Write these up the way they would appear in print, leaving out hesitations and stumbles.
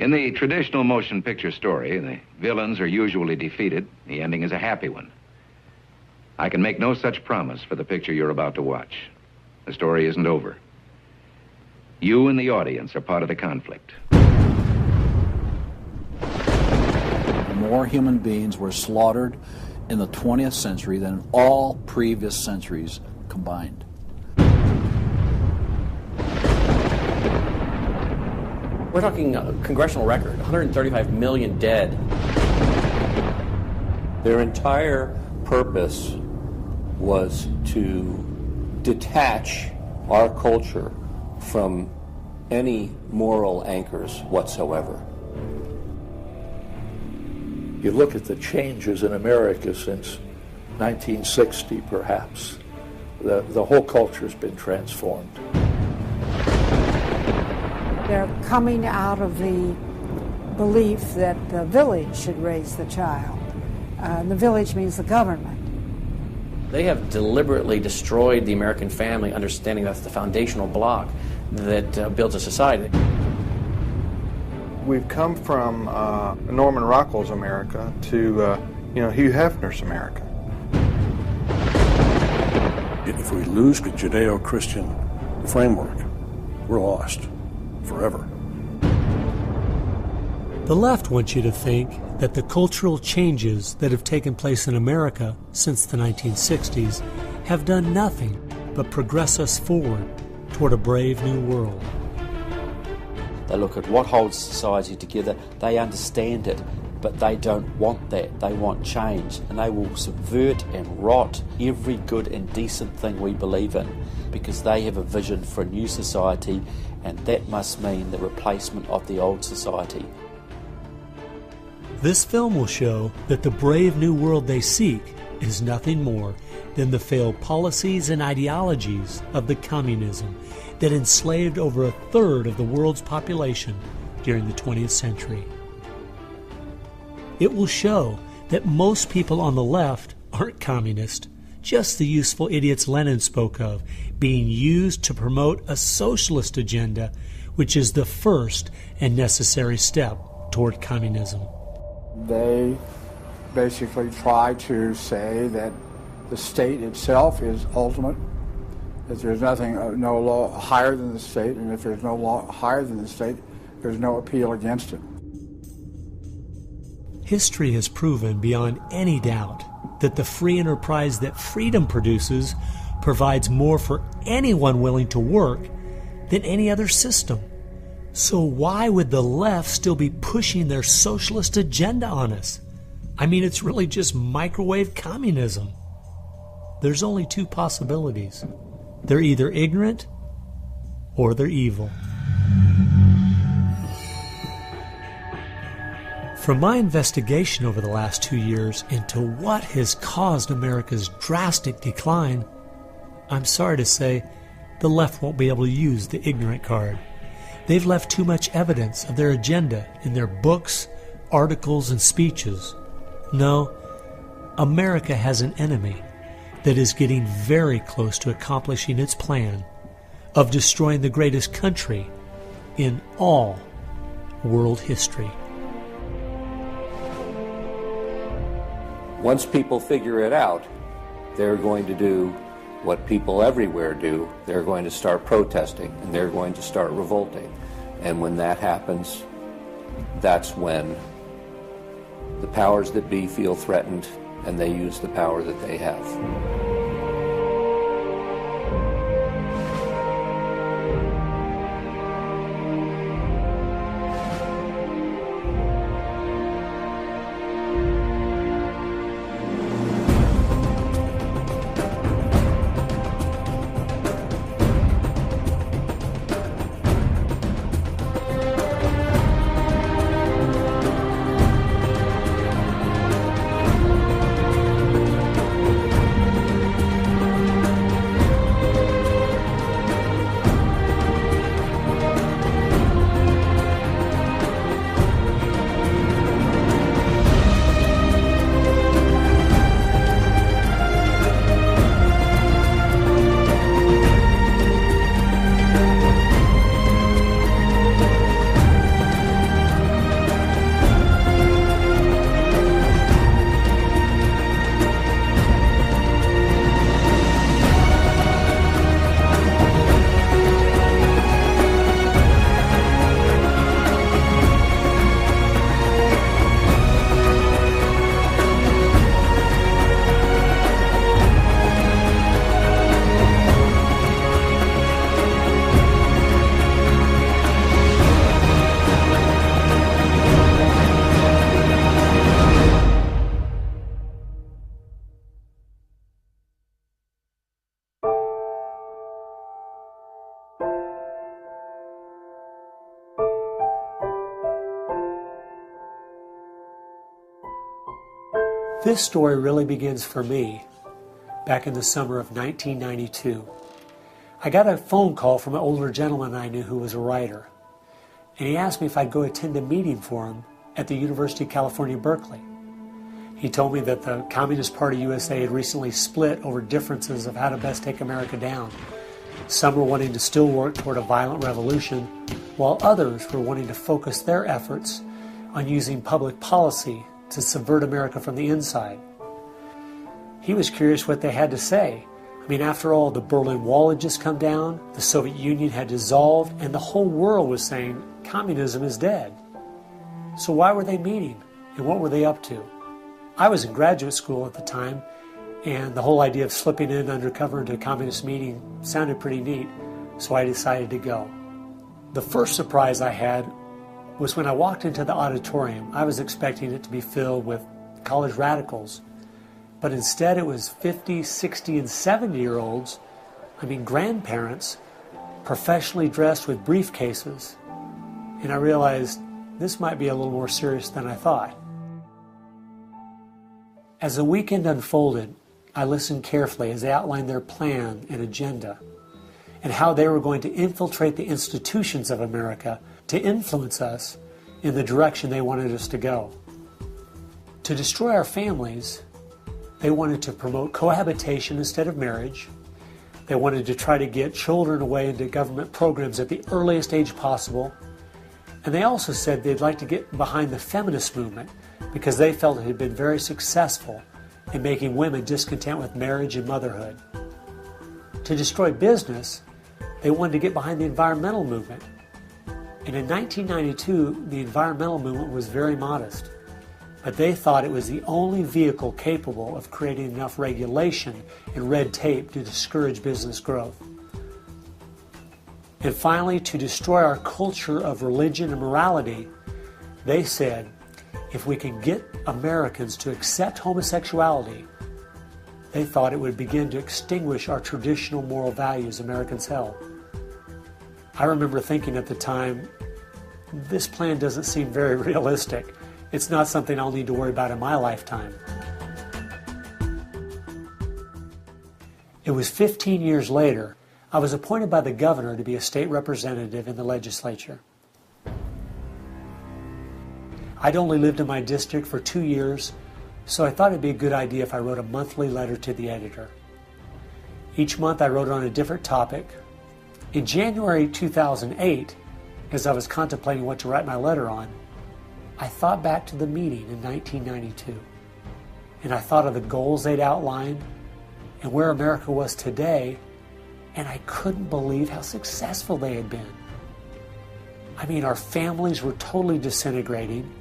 In the traditional motion picture story, the villains are usually defeated. The ending is a happy one. I can make no such promise for the picture you're about to watch. The story isn't over. You and the audience are part of the conflict. More human beings were slaughtered in the 20th century than in all previous centuries combined. We're talking a congressional record, 135 million dead. Their entire purpose was to detach our culture from any moral anchors whatsoever. You look at the changes in America since 1960, perhaps. The whole culture has been transformed. They're coming out of the belief that the village should raise the child. The village means the government. They have deliberately destroyed the American family, understanding that's the foundational block that builds a society. We've come from Norman Rockwell's America to Hugh Hefner's America. If we lose the Judeo-Christian framework, we're lost forever. The left wants you to think that the cultural changes that have taken place in America since the 1960s have done nothing but progress us forward toward a brave new world. They look at what holds society together, they understand it, but they don't want that. They want change, and they will subvert and rot every good and decent thing we believe in because they have a vision for a new society, and that must mean the replacement of the old society. This film will show that the brave new world they seek is nothing more than the failed policies and ideologies of the communism that enslaved over a third of the world's population during the 20th century. It will show that most people on the left aren't communist, just the useful idiots Lenin spoke of, being used to promote a socialist agenda, which is the first and necessary step toward communism. They basically try to say that the state itself is ultimate, that there's nothing, no law higher than the state, and if there's no law higher than the state, there's no appeal against it. History has proven beyond any doubt that the free enterprise that freedom produces provides more for anyone willing to work than any other system. So why would the left still be pushing their socialist agenda on us? I mean, it's really just microwave communism. There's only two possibilities. They're either ignorant or they're evil. From my investigation over the last 2 years into what has caused America's drastic decline, I'm sorry to say the left won't be able to use the ignorant card. They've left too much evidence of their agenda in their books, articles, and speeches. No, America has an enemy that is getting very close to accomplishing its plan of destroying the greatest country in all world history. Once people figure it out, they're going to do what people everywhere do. They're going to start protesting, and they're going to start revolting. And when that happens, that's when the powers that be feel threatened, and they use the power that they have. This story really begins for me back in the summer of 1992. I got a phone call from an older gentleman I knew who was a writer, and he asked me if I'd go attend a meeting for him at the University of California, Berkeley. He told me that the Communist Party USA had recently split over differences of how to best take America down. Some were wanting to still work toward a violent revolution, while others were wanting to focus their efforts on using public policy to subvert America from the inside. He was curious what they had to say. I mean, after all, the Berlin Wall had just come down, the Soviet Union had dissolved, and the whole world was saying communism is dead. So why were they meeting, and what were they up to? I was in graduate school at the time, and the whole idea of slipping in undercover into a communist meeting sounded pretty neat, so I decided to go. The first surprise I had was when I walked into the auditorium. I was expecting it to be filled with college radicals, but instead it was 50, 60, and 70-year-olds, grandparents, professionally dressed with briefcases. And I realized this might be a little more serious than I thought. As the weekend unfolded, I listened carefully as they outlined their plan and agenda, and how they were going to infiltrate the institutions of America to influence us in the direction they wanted us to go. To destroy our families, they wanted to promote cohabitation instead of marriage. They wanted to try to get children away into government programs at the earliest age possible. And they also said they'd like to get behind the feminist movement because they felt it had been very successful in making women discontent with marriage and motherhood. To destroy business, they wanted to get behind the environmental movement. And in 1992, the environmental movement was very modest, but they thought it was the only vehicle capable of creating enough regulation and red tape to discourage business growth. And finally, to destroy our culture of religion and morality, they said, if we can get Americans to accept homosexuality, they thought it would begin to extinguish our traditional moral values Americans held. I remember thinking at the time, this plan doesn't seem very realistic. It's not something I'll need to worry about in my lifetime. It was 15 years later, I was appointed by the governor to be a state representative in the legislature. I'd only lived in my district for 2 years, so I thought it'd be a good idea if I wrote a monthly letter to the editor. Each month I wrote on a different topic. In January 2008, as I was contemplating what to write my letter on, I thought back to the meeting in 1992, and I thought of the goals they'd outlined and where America was today, and I couldn't believe how successful they had been. Our families were totally disintegrating.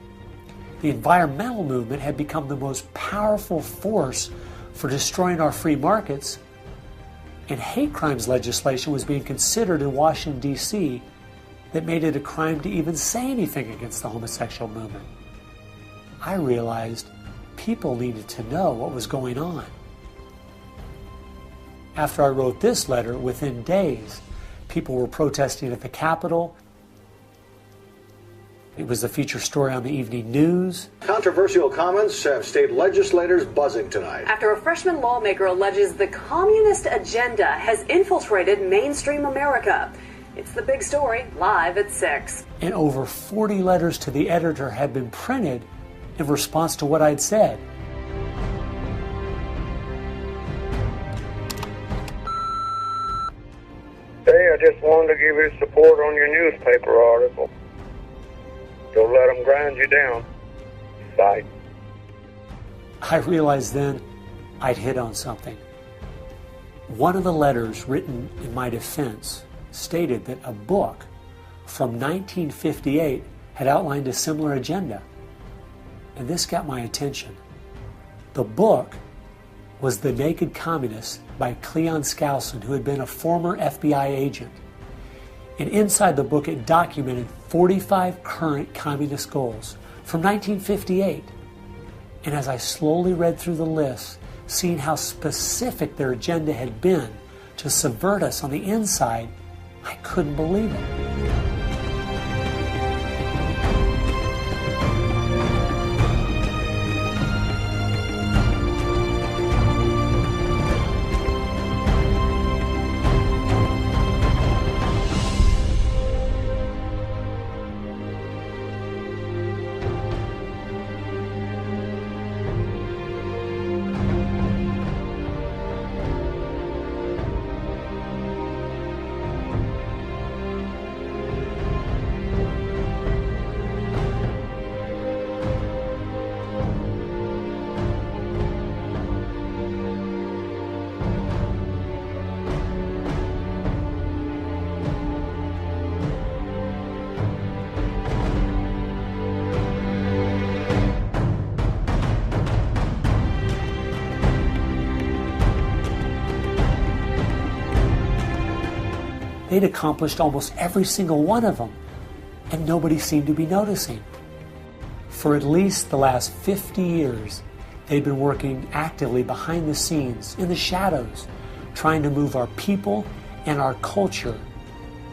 The environmental movement had become the most powerful force for destroying our free markets, and hate crimes legislation was being considered in Washington, D.C. that made it a crime to even say anything against the homosexual movement. I realized people needed to know what was going on. After I wrote this letter, within days, people were protesting at the Capitol. It was a feature story on the evening news. Controversial comments have state legislators buzzing tonight. After a freshman lawmaker alleges the communist agenda has infiltrated mainstream America. It's the big story, live at 6. And over 40 letters to the editor had been printed in response to what I'd said. Hey, I just wanted to give you support on your newspaper article. Don't let them grind you down. Bye. I realized then I'd hit on something. One of the letters written in my defense stated that a book from 1958 had outlined a similar agenda. And this got my attention. The book was The Naked Communist by Cleon Skousen, who had been a former FBI agent. And inside the book it documented 45 current communist goals from 1958. And as I slowly read through the list, seeing how specific their agenda had been to subvert us on the inside, I couldn't believe it. They'd accomplished almost every single one of them, and nobody seemed to be noticing. For at least the last 50 years, they'd been working actively behind the scenes, in the shadows, trying to move our people and our culture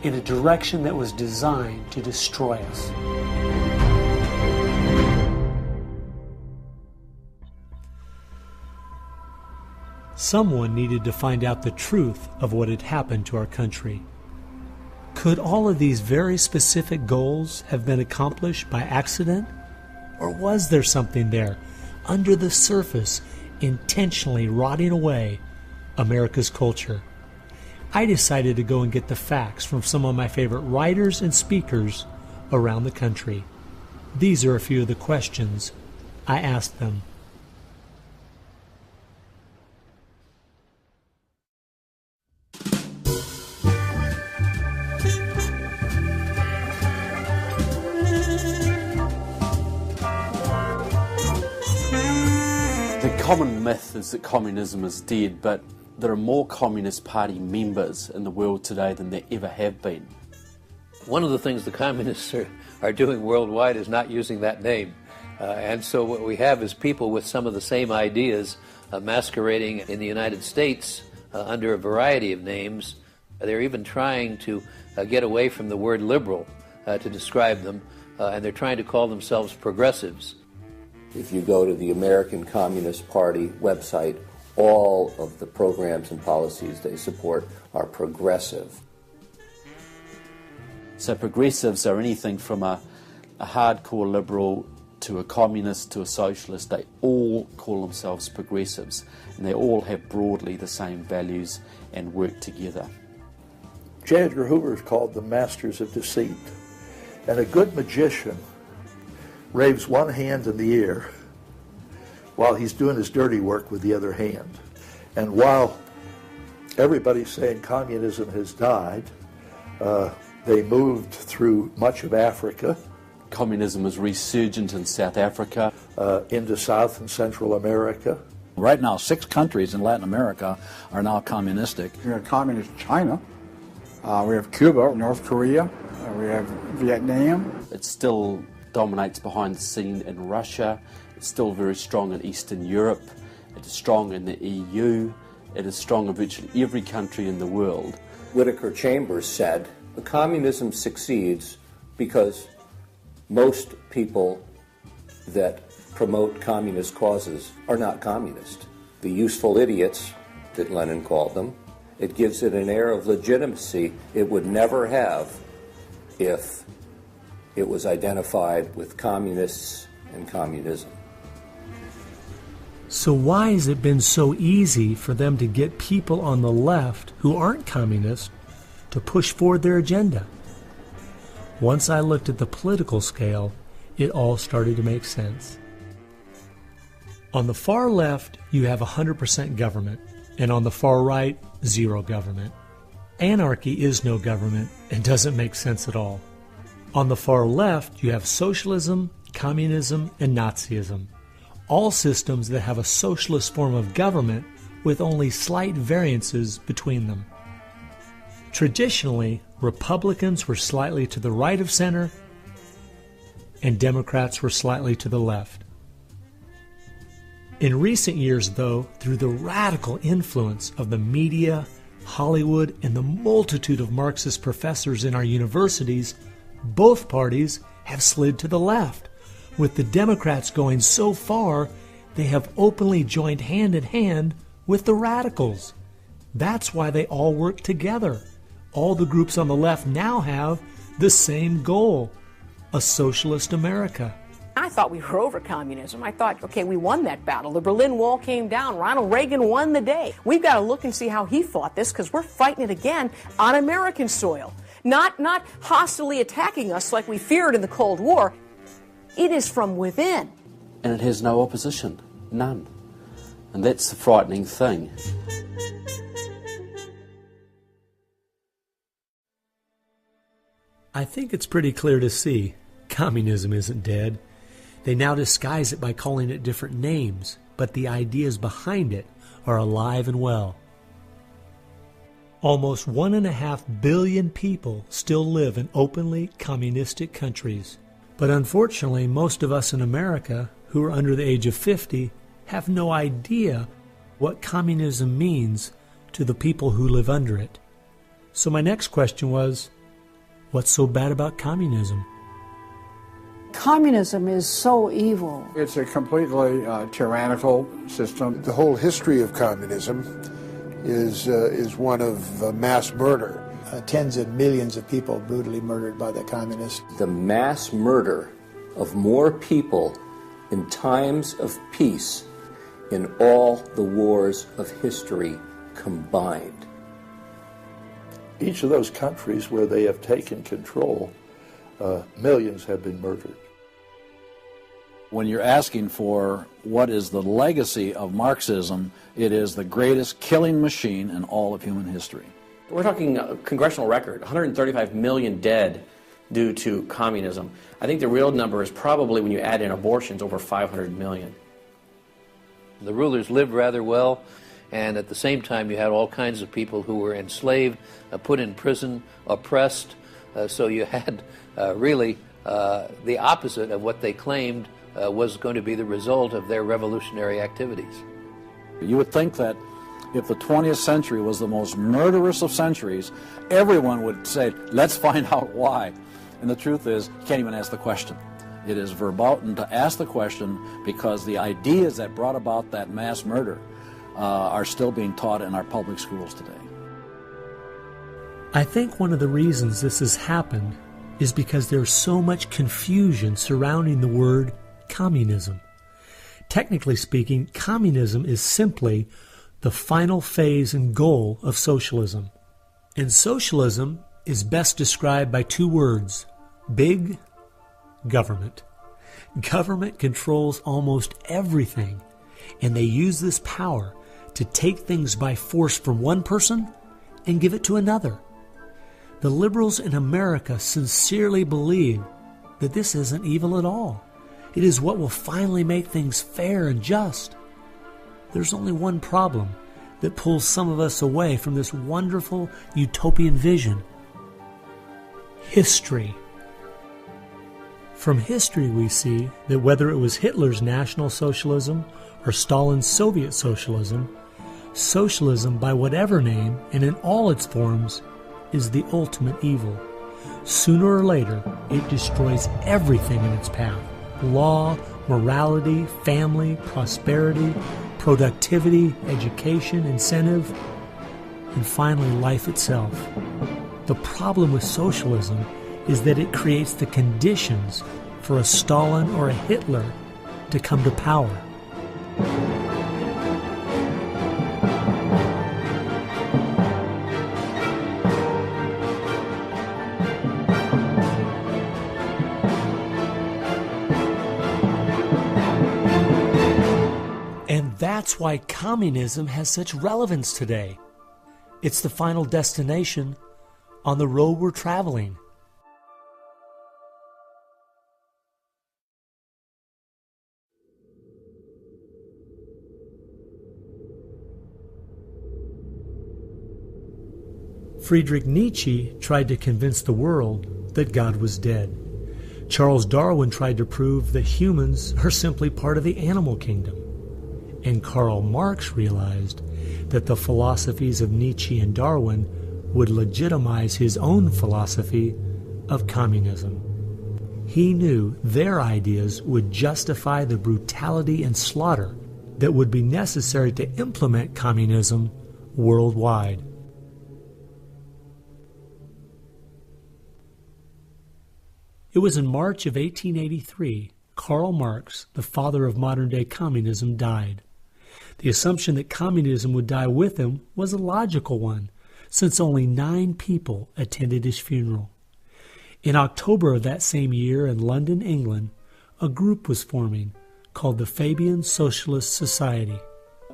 in a direction that was designed to destroy us. Someone needed to find out the truth of what had happened to our country. Could all of these very specific goals have been accomplished by accident? Or was there something there, under the surface, intentionally rotting away America's culture? I decided to go and get the facts from some of my favorite writers and speakers around the country. These are a few of the questions I asked them. The common myth is that communism is dead, but there are more Communist Party members in the world today than there ever have been. One of the things the communists are doing worldwide is not using that name. And so what we have is people with some of the same ideas masquerading in the United States under a variety of names. They're even trying to get away from the word liberal to describe them, and they're trying to call themselves progressives. If you go to the American Communist Party website, all of the programs and policies they support are progressive. So progressives are anything from a hardcore liberal to a communist to a socialist. They all call themselves progressives, and they all have broadly the same values and work together. J. Edgar Hoover is called the masters of deceit. And a good magician raves one hand in the air while he's doing his dirty work with the other hand. And while everybody's saying communism has died, they moved through much of Africa. Communism is resurgent in South Africa. Into South and Central America. Right now, 6 countries in Latin America are now communistic. We have communist China. We have Cuba, North Korea. We have Vietnam. It still dominates behind the scene in Russia. It's still very strong in Eastern Europe. It is strong in the EU. It is strong in virtually every country in the world. Whittaker Chambers said, the communism succeeds because most people that promote communist causes are not communist. The useful idiots, that Lenin called them, it gives it an air of legitimacy it would never have if it was identified with communists and communism. So why has it been so easy for them to get people on the left who aren't communists to push forward their agenda? Once I looked at the political scale, it all started to make sense. On the far left, you have 100% government, and on the far right, zero government. Anarchy is no government and doesn't make sense at all. On the far left, you have socialism, communism, and Nazism, all systems that have a socialist form of government with only slight variances between them. Traditionally, Republicans were slightly to the right of center, and Democrats were slightly to the left. In recent years, though, through the radical influence of the media, Hollywood, and the multitude of Marxist professors in our universities, both parties have slid to the left, with the Democrats going so far they have openly joined hand in hand with the radicals. That's why they all work together. All the groups on the left now have the same goal, a socialist America. I thought we were over communism. I thought, okay, we won that battle. The Berlin Wall came down. Ronald Reagan won the day. We've got to look and see how he fought this, because we're fighting it again on American soil. Not hostilely attacking us like we feared in the Cold War. It is from within. And it has no opposition. None. And that's the frightening thing. I think it's pretty clear to see communism isn't dead. They now disguise it by calling it different names, but the ideas behind it are alive and well. Almost 1.5 billion people still live in openly communistic countries. But unfortunately, most of us in America who are under the age of 50 have no idea what communism means to the people who live under it. So my next question was, what's so bad about communism? Communism is so evil. It's a completely tyrannical system. The whole history of communism is one of mass murder. Tens of millions of people brutally murdered by the communists. The mass murder of more people in times of peace in all the wars of history combined. Each of those countries where they have taken control, millions have been murdered. When you're asking for what is the legacy of Marxism, it is the greatest killing machine in all of human history. We're talking a congressional record, 135 million dead due to communism. I think the real number is probably, when you add in abortions, over 500 million. The rulers lived rather well, and at the same time you had all kinds of people who were enslaved, put in prison, oppressed, so you had really the opposite of what they claimed was going to be the result of their revolutionary activities. You would think that if the 20th century was the most murderous of centuries, everyone would say, let's find out why. And the truth is, you can't even ask the question. It is verboten to ask the question because the ideas that brought about that mass murder are still being taught in our public schools today. I think one of the reasons this has happened is because there's so much confusion surrounding the word communism. Technically speaking, communism is simply the final phase and goal of socialism. And socialism is best described by two words: big government. Government controls almost everything, and they use this power to take things by force from one person and give it to another. The liberals in America sincerely believe that this isn't evil at all. It is what will finally make things fair and just. There's only one problem that pulls some of us away from this wonderful utopian vision: history. From history we see that whether it was Hitler's National Socialism or Stalin's Soviet Socialism, socialism by whatever name and in all its forms is the ultimate evil. Sooner or later, it destroys everything in its path: law, morality, family, prosperity, productivity, education, incentive, and finally life itself. The problem with socialism is that it creates the conditions for a Stalin or a Hitler to come to power. And that's why communism has such relevance today. It's the final destination on the road we're traveling. Friedrich Nietzsche tried to convince the world that God was dead. Charles Darwin tried to prove that humans are simply part of the animal kingdom. And Karl Marx realized that the philosophies of Nietzsche and Darwin would legitimize his own philosophy of communism. He knew their ideas would justify the brutality and slaughter that would be necessary to implement communism worldwide. It was in March of 1883, Karl Marx, the father of modern-day communism, died. The assumption that communism would die with him was a logical one, since only 9 people attended his funeral. In October of that same year in London, England, a group was forming called the Fabian Socialist Society.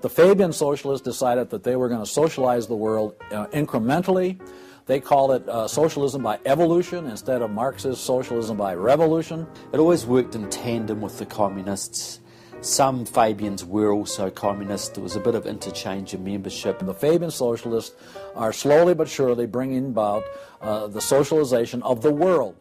The Fabian Socialists decided that they were going to socialize the world incrementally. They called it socialism by evolution instead of Marxist socialism by revolution. It always worked in tandem with the communists. Some Fabians were also communist. There was a bit of interchange of membership. The Fabian socialists are slowly but surely bringing about the socialization of the world.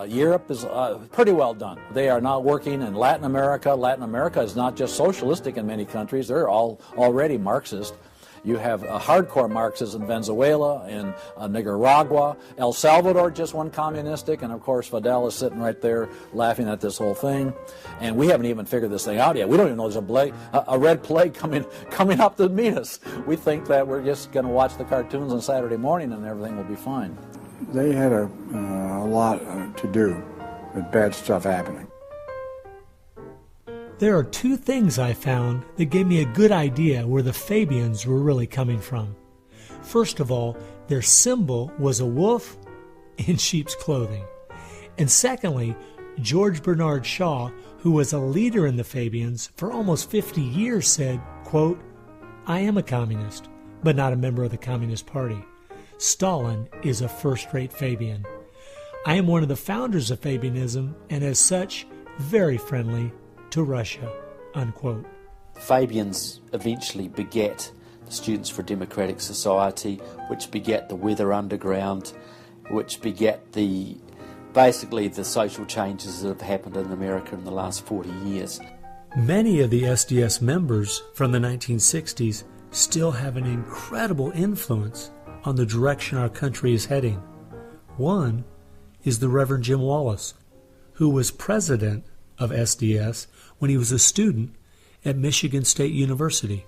Europe is pretty well done. They are now working in Latin America. Latin America is not just socialistic in many countries. They're all already Marxist. You have hardcore Marxists in Venezuela, in Nicaragua. El Salvador just went communistic, and of course Fidel is sitting right there laughing at this whole thing. And we haven't even figured this thing out yet. We don't even know there's a red plague coming up to meet us. We think that we're just going to watch the cartoons on Saturday morning and everything will be fine. They had a lot to do with bad stuff happening. There are two things I found that gave me a good idea where the Fabians were really coming from. First of all, their symbol was a wolf in sheep's clothing. And secondly, George Bernard Shaw, who was a leader in the Fabians for almost 50 years, said, quote, "I am a communist, but not a member of the Communist Party. Stalin is a first-rate Fabian. I am one of the founders of Fabianism, and as such, very friendly to Russia," unquote. Fabians eventually begat the Students for a Democratic Society, which begat the Weather Underground, which begat basically the social changes that have happened in America in the last 40 years. Many of the SDS members from the 1960s still have an incredible influence on the direction our country is heading. One is the Reverend Jim Wallace, who was president of SDS when he was a student at Michigan State University.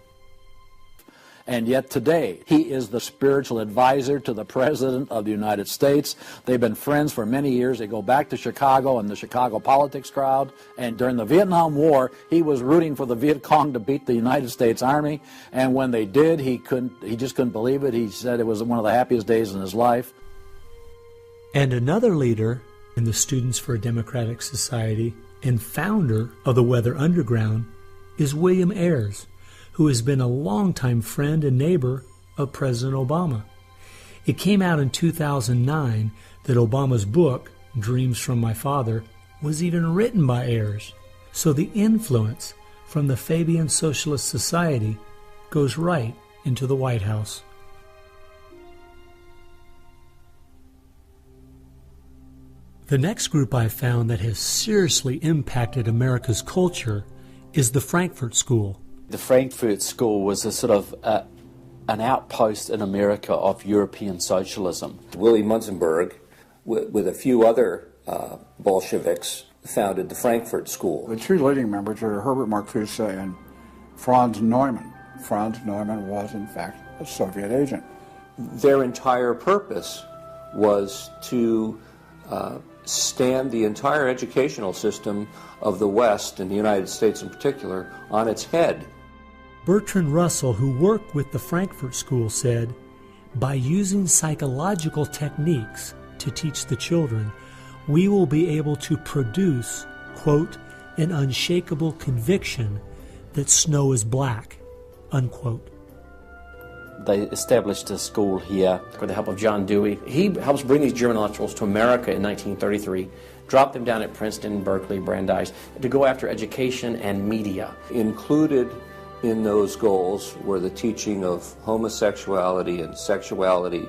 And yet today, he is the spiritual advisor to the President of the United States. They've been friends for many years. They go back to Chicago and the Chicago politics crowd. And during the Vietnam War, he was rooting for the Viet Cong to beat the United States Army. And when they did, he just couldn't believe it. He said it was one of the happiest days in his life. And another leader in the Students for a Democratic Society and founder of the Weather Underground is William Ayers, who has been a longtime friend and neighbor of President Obama. It came out in 2009 that Obama's book, Dreams from My Father, was even written by Ayers. So the influence from the Fabian Socialist Society goes right into the White House. The next group I found that has seriously impacted America's culture is the Frankfurt School. The Frankfurt School was a sort of an outpost in America of European socialism. Willy Munzenberg, with a few other Bolsheviks, founded the Frankfurt School. The two leading members are Herbert Marcuse and Franz Neumann. Franz Neumann was, in fact, a Soviet agent. Their entire purpose was to stand the entire educational system of the West, and the United States in particular, on its head. Bertrand Russell, who worked with the Frankfurt School, said, "By using psychological techniques to teach the children, we will be able to produce, quote, an unshakable conviction that snow is black," unquote. They established a school here. With the help of John Dewey. He helps bring these German intellectuals to America in 1933, drop them down at Princeton, Berkeley, Brandeis, to go after education and media. Included in those goals were the teaching of homosexuality and sexuality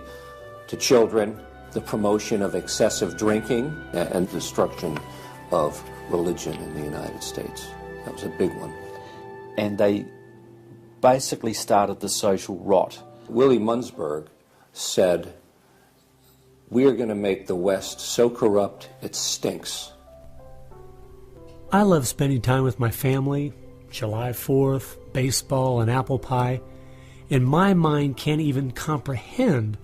to children, the promotion of excessive drinking, and destruction of religion in the United States. That was a big one. And they basically started the social rot. Willy Munzenberg said, "We are going to make the West so corrupt it stinks." I love spending time with my family, July 4th, baseball, and apple pie, and my mind can't even comprehend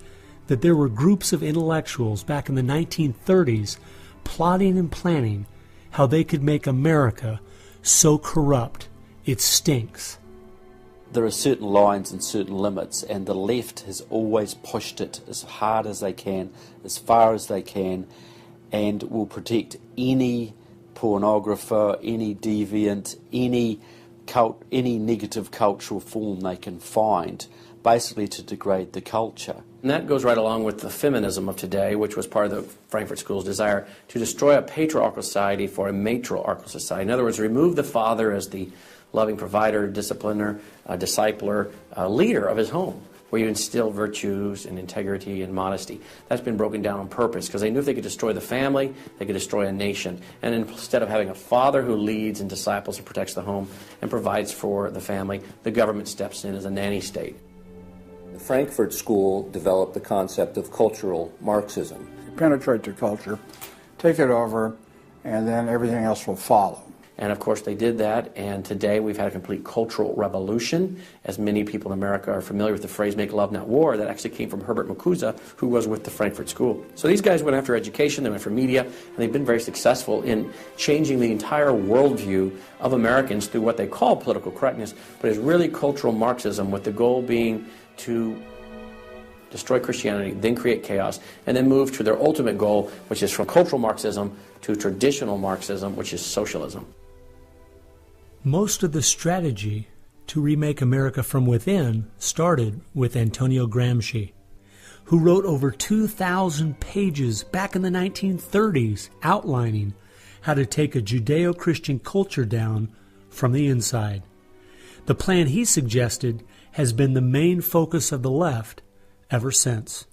that there were groups of intellectuals back in the 1930s plotting and planning how they could make America so corrupt it stinks. There are certain lines and certain limits, and the left has always pushed it as hard as they can, as far as they can, and will protect any pornographer, any deviant, any negative cultural form they can find, basically to degrade the culture. And that goes right along with the feminism of today, which was part of the Frankfurt School's desire to destroy a patriarchal society for a matriarchal society. In other words, remove the father as the loving provider, discipliner, discipler, leader of his home, where you instill virtues and integrity and modesty. That's been broken down on purpose because they knew if they could destroy the family, they could destroy a nation. And instead of having a father who leads and disciples and protects the home and provides for the family, the government steps in as a nanny state. The Frankfurt School developed the concept of cultural Marxism. Penetrate the culture, take it over, and then everything else will follow. And of course they did that, and today we've had a complete cultural revolution. As many people in America are familiar with the phrase "make love, not war," that actually came from Herbert Marcuse, who was with the Frankfurt School. So these guys went after education, they went for media, and they've been very successful in changing the entire worldview of Americans through what they call political correctness, but it's really cultural Marxism, with the goal being to destroy Christianity, then create chaos, and then move to their ultimate goal, which is from cultural Marxism to traditional Marxism, which is socialism. Most of the strategy to remake America from within started with Antonio Gramsci, who wrote over 2,000 pages back in the 1930s outlining how to take a Judeo-Christian culture down from the inside. The plan he suggested has been the main focus of the left ever since.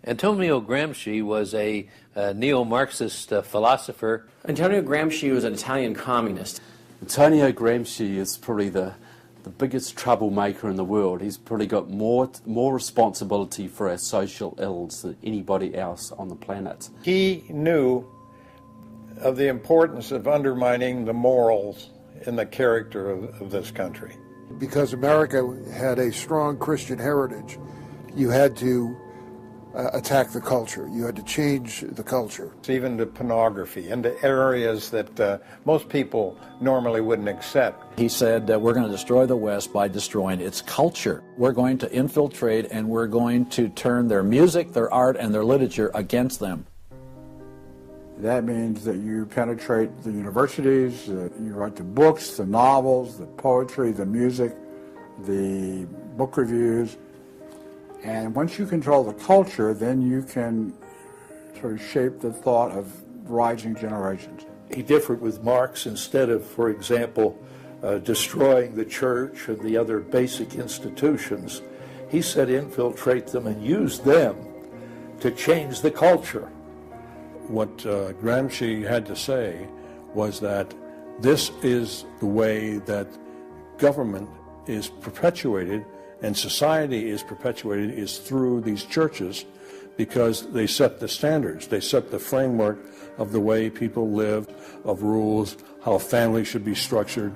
Antonio Gramsci was a neo-Marxist philosopher. Antonio Gramsci was an Italian communist. Antonio Gramsci is probably the biggest troublemaker in the world. He's probably got more responsibility for our social ills than anybody else on the planet. He knew of the importance of undermining the morals and the character of this country. Because America had a strong Christian heritage, you had to attack the culture. You had to change the culture. Even to pornography, into areas that most people normally wouldn't accept. He said that we're going to destroy the West by destroying its culture. We're going to infiltrate and we're going to turn their music, their art, and their literature against them. That means that you penetrate the universities, you write the books, the novels, the poetry, the music, the book reviews. And once you control the culture, then you can sort of shape the thought of rising generations. He differed with Marx. Instead of, for example, destroying the church and the other basic institutions, he said infiltrate them and use them to change the culture. What Gramsci had to say was that this is the way that government is perpetuated and society is perpetuated is through these churches, because they set the standards, they set the framework of the way people live, of rules, how a family should be structured.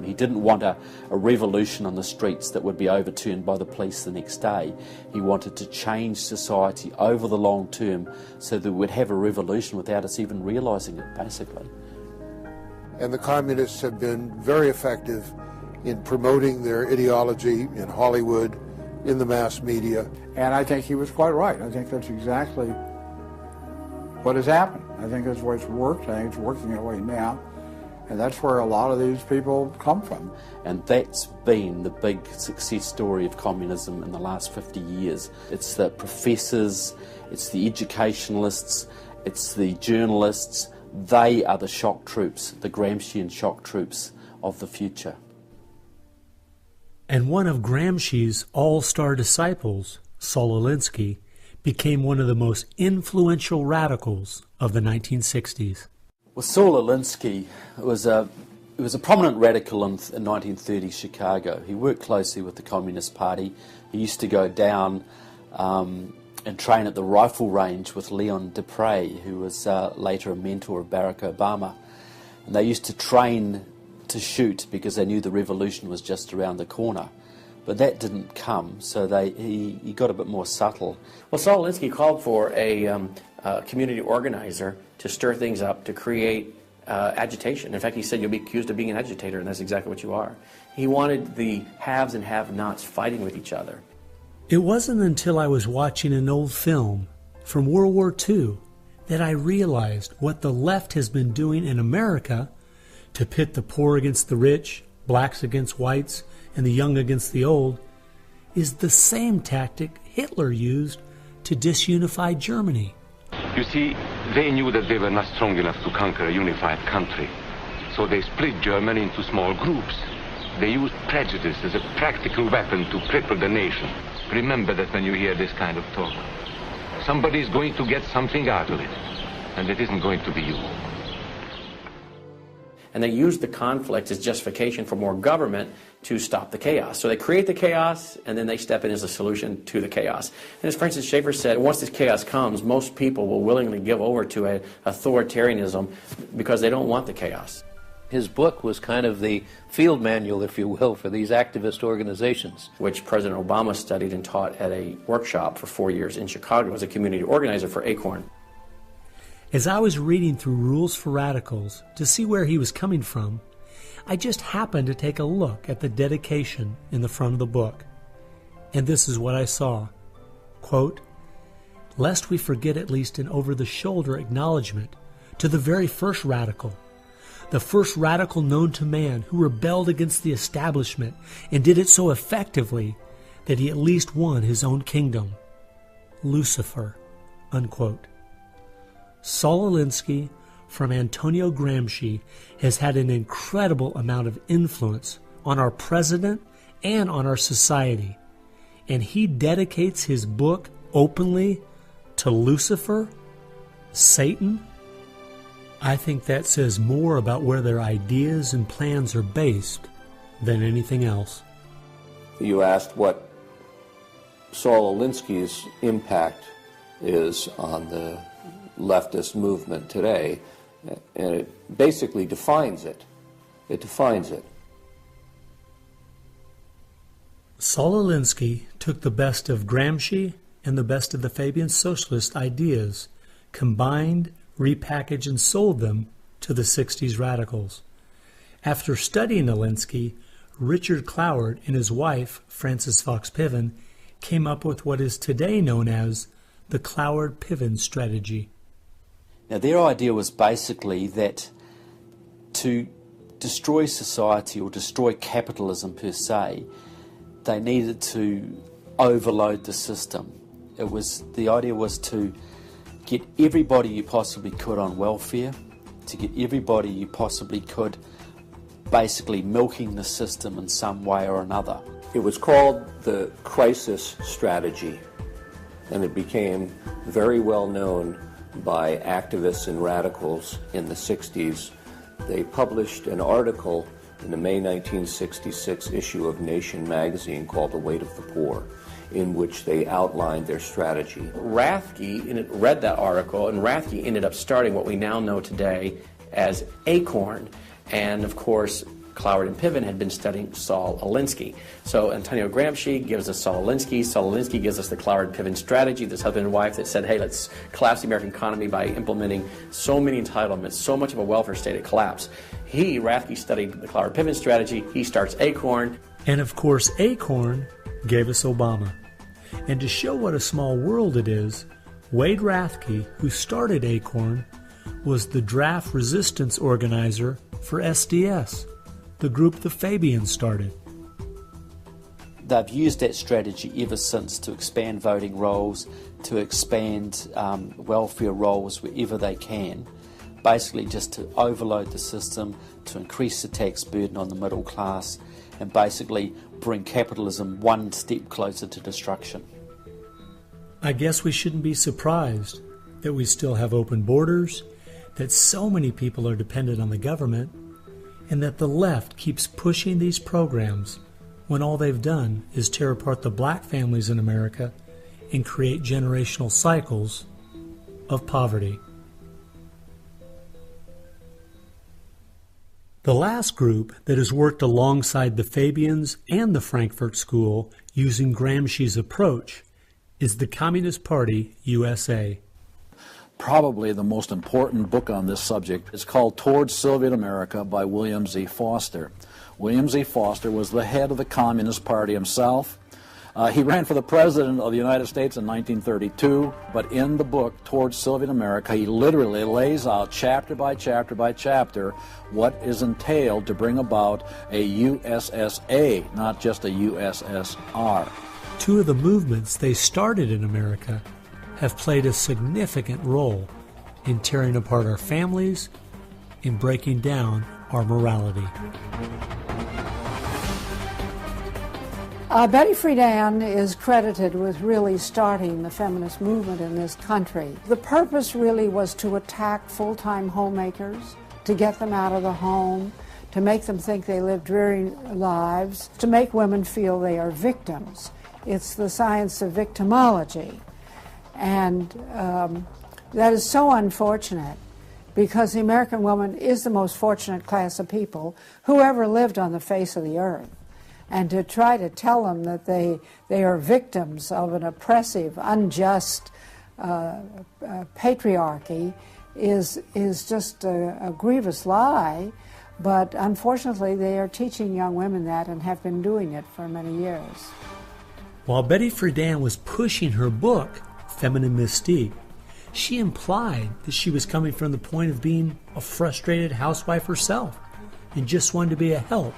He didn't want a revolution on the streets that would be overturned by the police the next day. He wanted to change society over the long term so that we'd have a revolution without us even realizing it, basically. And the communists have been very effective in promoting their ideology in Hollywood, in the mass media. And I think he was quite right. I think that's exactly what has happened. I think that's the way it's worked. I think it's working that way now. And that's where a lot of these people come from. And that's been the big success story of communism in the last 50 years. It's the professors, it's the educationalists, it's the journalists. They are the shock troops, the Gramscian shock troops of the future. And one of Gramsci's all-star disciples, Saul Alinsky, became one of the most influential radicals of the 1960s. Well, Saul Alinsky was a prominent radical in 1930 Chicago. He worked closely with the Communist Party. He used to go down and train at the rifle range with Leon Dupre, who was later a mentor of Barack Obama. And they used to train to shoot because they knew the revolution was just around the corner. But that didn't come, so he got a bit more subtle. Well, Saul Alinsky called for a community organizer to stir things up, to create agitation. In fact, he said, you'll be accused of being an agitator, and that's exactly what you are. He wanted the haves and have-nots fighting with each other. It wasn't until I was watching an old film from World War II that I realized what the left has been doing in America to pit the poor against the rich, blacks against whites, and the young against the old, is the same tactic Hitler used to disunify Germany. You see, they knew that they were not strong enough to conquer a unified country. So they split Germany into small groups. They used prejudice as a practical weapon to cripple the nation. Remember that when you hear this kind of talk. Somebody's going to get something out of it, and it isn't going to be you. And they use the conflict as justification for more government to stop the chaos. So they create the chaos, and then they step in as a solution to the chaos. And as Francis Schaeffer said, once this chaos comes, most people will willingly give over to an authoritarianism because they don't want the chaos. His book was kind of the field manual, if you will, for these activist organizations. Which President Obama studied and taught at a workshop for 4 years in Chicago as a community organizer for ACORN. As I was reading through Rules for Radicals to see where he was coming from, I just happened to take a look at the dedication in the front of the book. And this is what I saw. Quote, "Lest we forget at least an over-the-shoulder acknowledgement to the very first radical, the first radical known to man who rebelled against the establishment and did it so effectively that he at least won his own kingdom. Lucifer." Unquote. Saul Alinsky from Antonio Gramsci has had an incredible amount of influence on our president and on our society, and he dedicates his book openly to Lucifer, Satan. I think that says more about where their ideas and plans are based than anything else. You asked what Saul Alinsky's impact is on the leftist movement today, and it basically defines it. It defines it. Saul Alinsky took the best of Gramsci and the best of the Fabian socialist ideas, combined, repackaged, and sold them to the 60s radicals. After studying Alinsky, Richard Cloward and his wife, Frances Fox Piven, came up with what is today known as the Cloward-Piven strategy. Now, their idea was basically that to destroy society or destroy capitalism per se, they needed to overload the system. The idea was to get everybody you possibly could on welfare, to get everybody you possibly could basically milking the system in some way or another. It was called the crisis strategy, and it became very well known by activists and radicals in the 60s. They published an article in the May 1966 issue of Nation magazine called The Weight of the Poor, in which they outlined their strategy. Rathke read that article, and Rathke ended up starting what we now know today as ACORN. And of course, Cloward and Piven had been studying Saul Alinsky. So Antonio Gramsci gives us Saul Alinsky. Saul Alinsky gives us the Cloward-Piven strategy, this husband and wife that said, hey, let's collapse the American economy by implementing so many entitlements, so much of a welfare state at collapse. Rathke studied the Cloward-Piven strategy. He starts ACORN. And of course, ACORN gave us Obama. And to show what a small world it is, Wade Rathke, who started ACORN, was the draft resistance organizer for SDS, the group the Fabians started. They've used that strategy ever since to expand voting rolls, to expand welfare rolls wherever they can, basically just to overload the system, to increase the tax burden on the middle class, and basically bring capitalism one step closer to destruction. I guess we shouldn't be surprised that we still have open borders, that so many people are dependent on the government, and that the left keeps pushing these programs when all they've done is tear apart the black families in America and create generational cycles of poverty. The last group that has worked alongside the Fabians and the Frankfurt School using Gramsci's approach is the Communist Party USA. Probably the most important book on this subject is called Towards Soviet America by William Z. Foster. William Z. Foster was the head of the Communist Party himself. He ran for the President of the United States in 1932, but in the book Towards Soviet America, he literally lays out chapter by chapter by chapter what is entailed to bring about a USSA, not just a USSR. Two of the movements they started in America have played a significant role in tearing apart our families, in breaking down our morality. Betty Friedan is credited with really starting the feminist movement in this country. The purpose really was to attack full-time homemakers, to get them out of the home, to make them think they live dreary lives, to make women feel they are victims. It's the science of victimology. And that is so unfortunate, because the American woman is the most fortunate class of people who ever lived on the face of the earth. And to try to tell them that they are victims of an oppressive, unjust patriarchy is just a grievous lie. But unfortunately, they are teaching young women that and have been doing it for many years. While Betty Friedan was pushing her book, Feminine Mystique, she implied that she was coming from the point of being a frustrated housewife herself and just wanted to be a help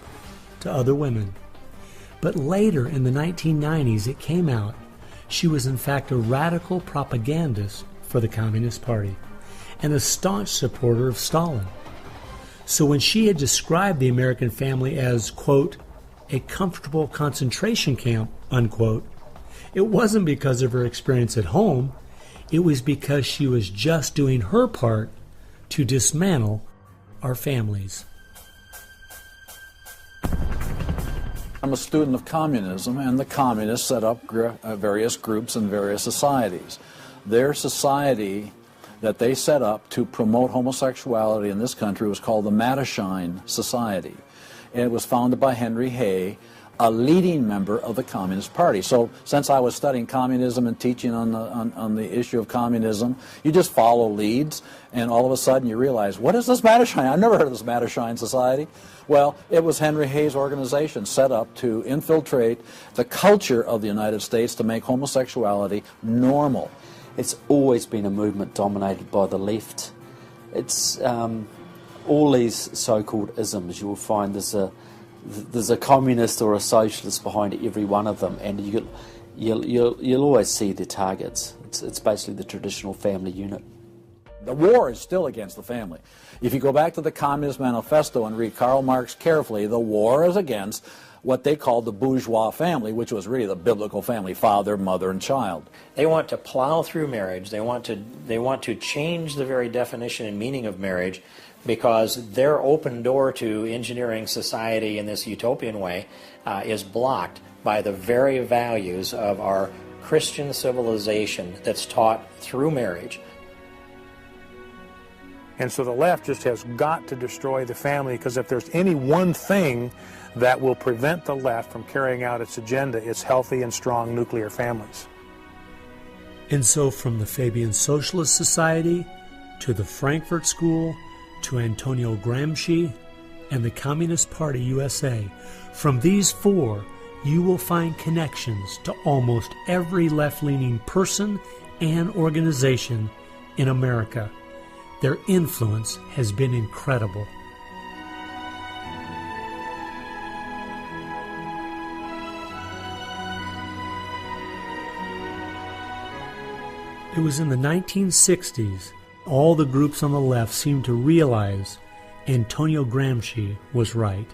to other women. But later, in the 1990s, it came out she was in fact a radical propagandist for the Communist Party and a staunch supporter of Stalin. So when she had described the American family as, quote, a comfortable concentration camp, unquote, it wasn't because of her experience at home. It was because she was just doing her part to dismantle our families. I'm a student of communism, and the communists set up various groups and various societies. Their society that they set up to promote homosexuality in this country was called the Mattachine Society. And it was founded by Henry Hay, a leading member of the Communist Party. So since I was studying communism and teaching on the issue of communism, you just follow leads, and all of a sudden you realize, what is this Mattachine? I've never heard of this Mattachine Society. Well, it was Henry Hay's organization set up to infiltrate the culture of the United States to make homosexuality normal. It's always been a movement dominated by the left. It's all these so-called isms. You will find there's a communist or a socialist behind every one of them, and you'll always see their targets. It's basically the traditional family unit. The war is still against the family. If you go back to the Communist Manifesto and read Karl Marx carefully, the war is against what they called the bourgeois family, which was really the biblical family, father, mother, and child. They want to plow through marriage. They want to change the very definition and meaning of marriage, because their open door to engineering society in this utopian way is blocked by the very values of our Christian civilization that's taught through marriage. And so the left just has got to destroy the family, because if there's any one thing that will prevent the left from carrying out its agenda, it's healthy and strong nuclear families. And so from the Fabian Socialist Society to the Frankfurt School to Antonio Gramsci and the Communist Party USA, from these four you will find connections to almost every left-leaning person and organization in America. Their influence has been incredible. It was in the 1960s all the groups on the left seemed to realize Antonio Gramsci was right.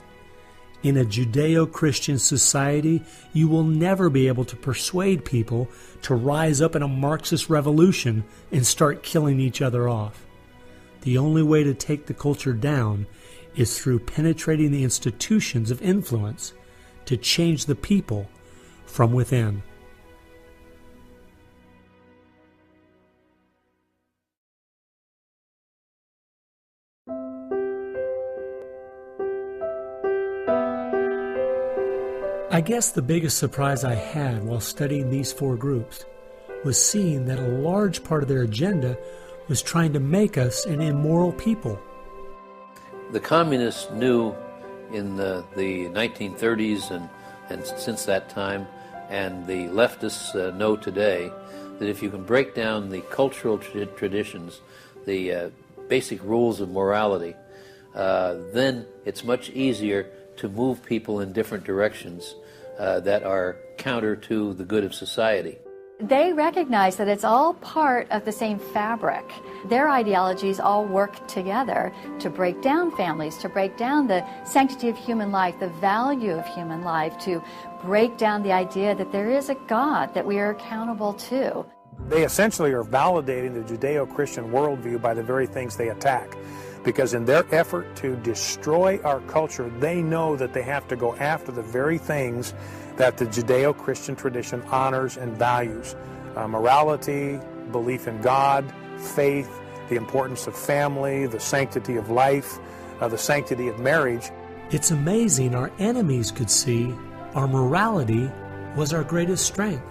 In a Judeo-Christian society, you will never be able to persuade people to rise up in a Marxist revolution and start killing each other off. The only way to take the culture down is through penetrating the institutions of influence to change the people from within. I guess the biggest surprise I had while studying these four groups was seeing that a large part of their agenda was trying to make us an immoral people. The communists knew in the 1930s and since that time, and the leftists know today, that if you can break down the cultural traditions, the basic rules of morality, then it's much easier to move people in different directions that are counter to the good of society. They recognize that it's all part of the same fabric. Their ideologies all work together to break down families, to break down the sanctity of human life, the value of human life, to break down the idea that there is a God that we are accountable to. They essentially are validating the Judeo-Christian worldview by the very things they attack. Because in their effort to destroy our culture, they know that they have to go after the very things that the Judeo-Christian tradition honors and values. Morality, belief in God, faith, the importance of family, the sanctity of life, the sanctity of marriage. It's amazing our enemies could see our morality was our greatest strength.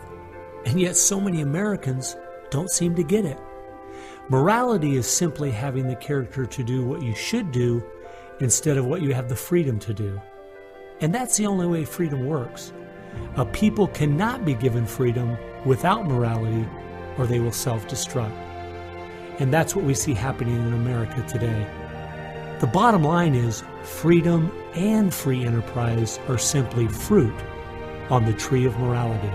And yet so many Americans don't seem to get it. Morality is simply having the character to do what you should do instead of what you have the freedom to do. And that's the only way freedom works. A people cannot be given freedom without morality, or they will self-destruct. And that's what we see happening in America today. The bottom line is freedom and free enterprise are simply fruit on the tree of morality.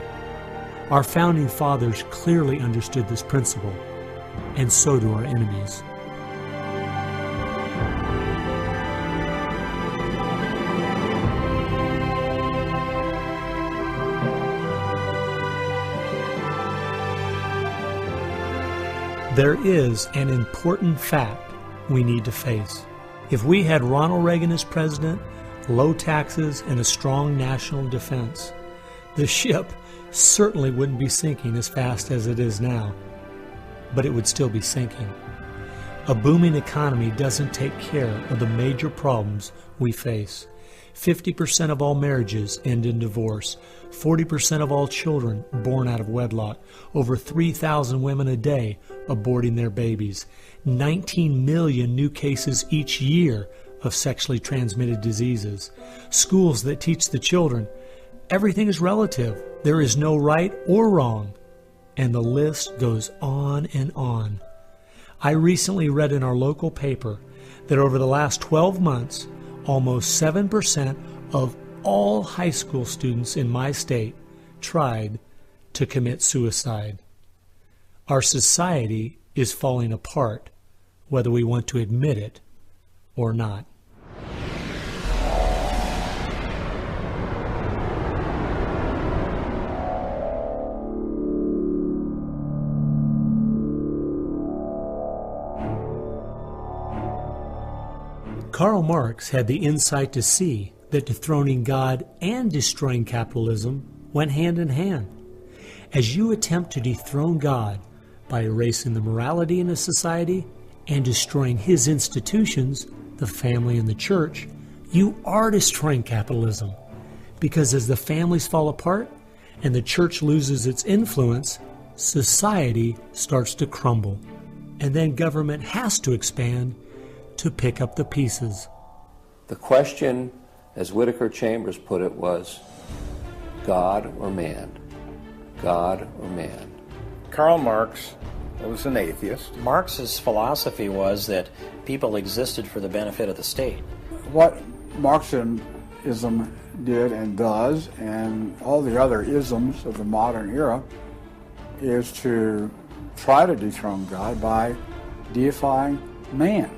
Our founding fathers clearly understood this principle, and so do our enemies. There is an important fact we need to face. If we had Ronald Reagan as president, low taxes, and a strong national defense, the ship certainly wouldn't be sinking as fast as it is now, but it would still be sinking. A booming economy doesn't take care of the major problems we face. 50% of all marriages end in divorce. 40% of all children born out of wedlock. Over 3,000 women a day aborting their babies. 19 million new cases each year of sexually transmitted diseases. Schools that teach the children everything is relative. There is no right or wrong. And the list goes on and on. I recently read in our local paper that over the last 12 months, almost 7% of all high school students in my state tried to commit suicide. Our society is falling apart, whether we want to admit it or not. Karl Marx had the insight to see that dethroning God and destroying capitalism went hand in hand. As you attempt to dethrone God by erasing the morality in a society and destroying his institutions, the family and the church, you are destroying capitalism. Because as the families fall apart and the church loses its influence, society starts to crumble. And then government has to expand to pick up the pieces. The question, as Whittaker Chambers put it, was God or man? God or man? Karl Marx was an atheist. Marx's philosophy was that people existed for the benefit of the state. What Marxism did and does, and all the other isms of the modern era, is to try to dethrone God by deifying man.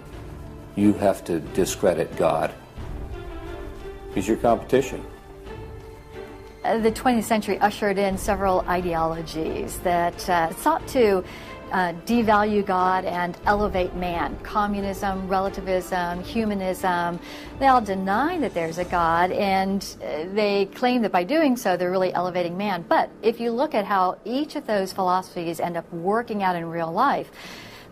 You have to discredit God. He's your competition. The 20th century ushered in several ideologies that sought to devalue God and elevate man. Communism, relativism, humanism, they all deny that there's a God, and they claim that by doing so they're really elevating man. But if you look at how each of those philosophies end up working out in real life,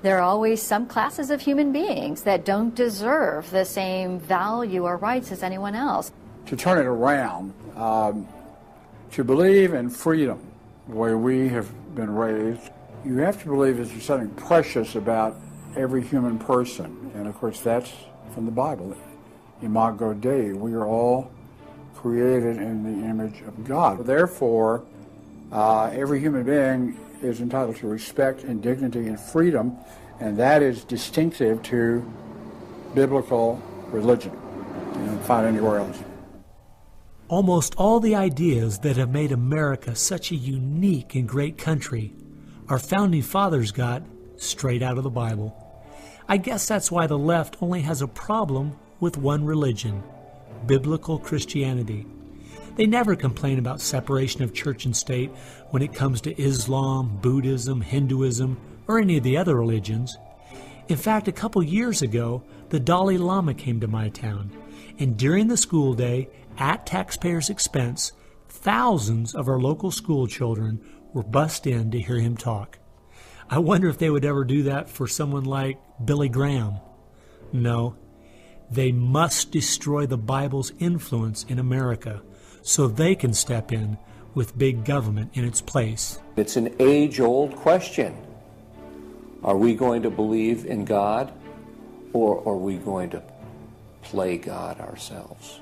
there are always some classes of human beings that don't deserve the same value or rights as anyone else. To turn it around, to believe in freedom, the way we have been raised, you have to believe that there's something precious about every human person. And of course that's from the Bible. Imago Dei, we are all created in the image of God. Therefore, every human being is entitled to respect and dignity and freedom, and that is distinctive to biblical religion. You don't find anywhere else. Almost all the ideas that have made America such a unique and great country our founding fathers got straight out of the Bible. I guess that's why the left only has a problem with one religion, biblical Christianity. They never complain about separation of church and state when it comes to Islam, Buddhism, Hinduism, or any of the other religions. In fact, a couple years ago, the Dalai Lama came to my town, and during the school day, at taxpayers' expense, thousands of our local school children were bussed in to hear him talk. I wonder if they would ever do that for someone like Billy Graham. No, they must destroy the Bible's influence in America so they can step in with big government in its place. It's an age-old question. Are we going to believe in God, or are we going to play God ourselves?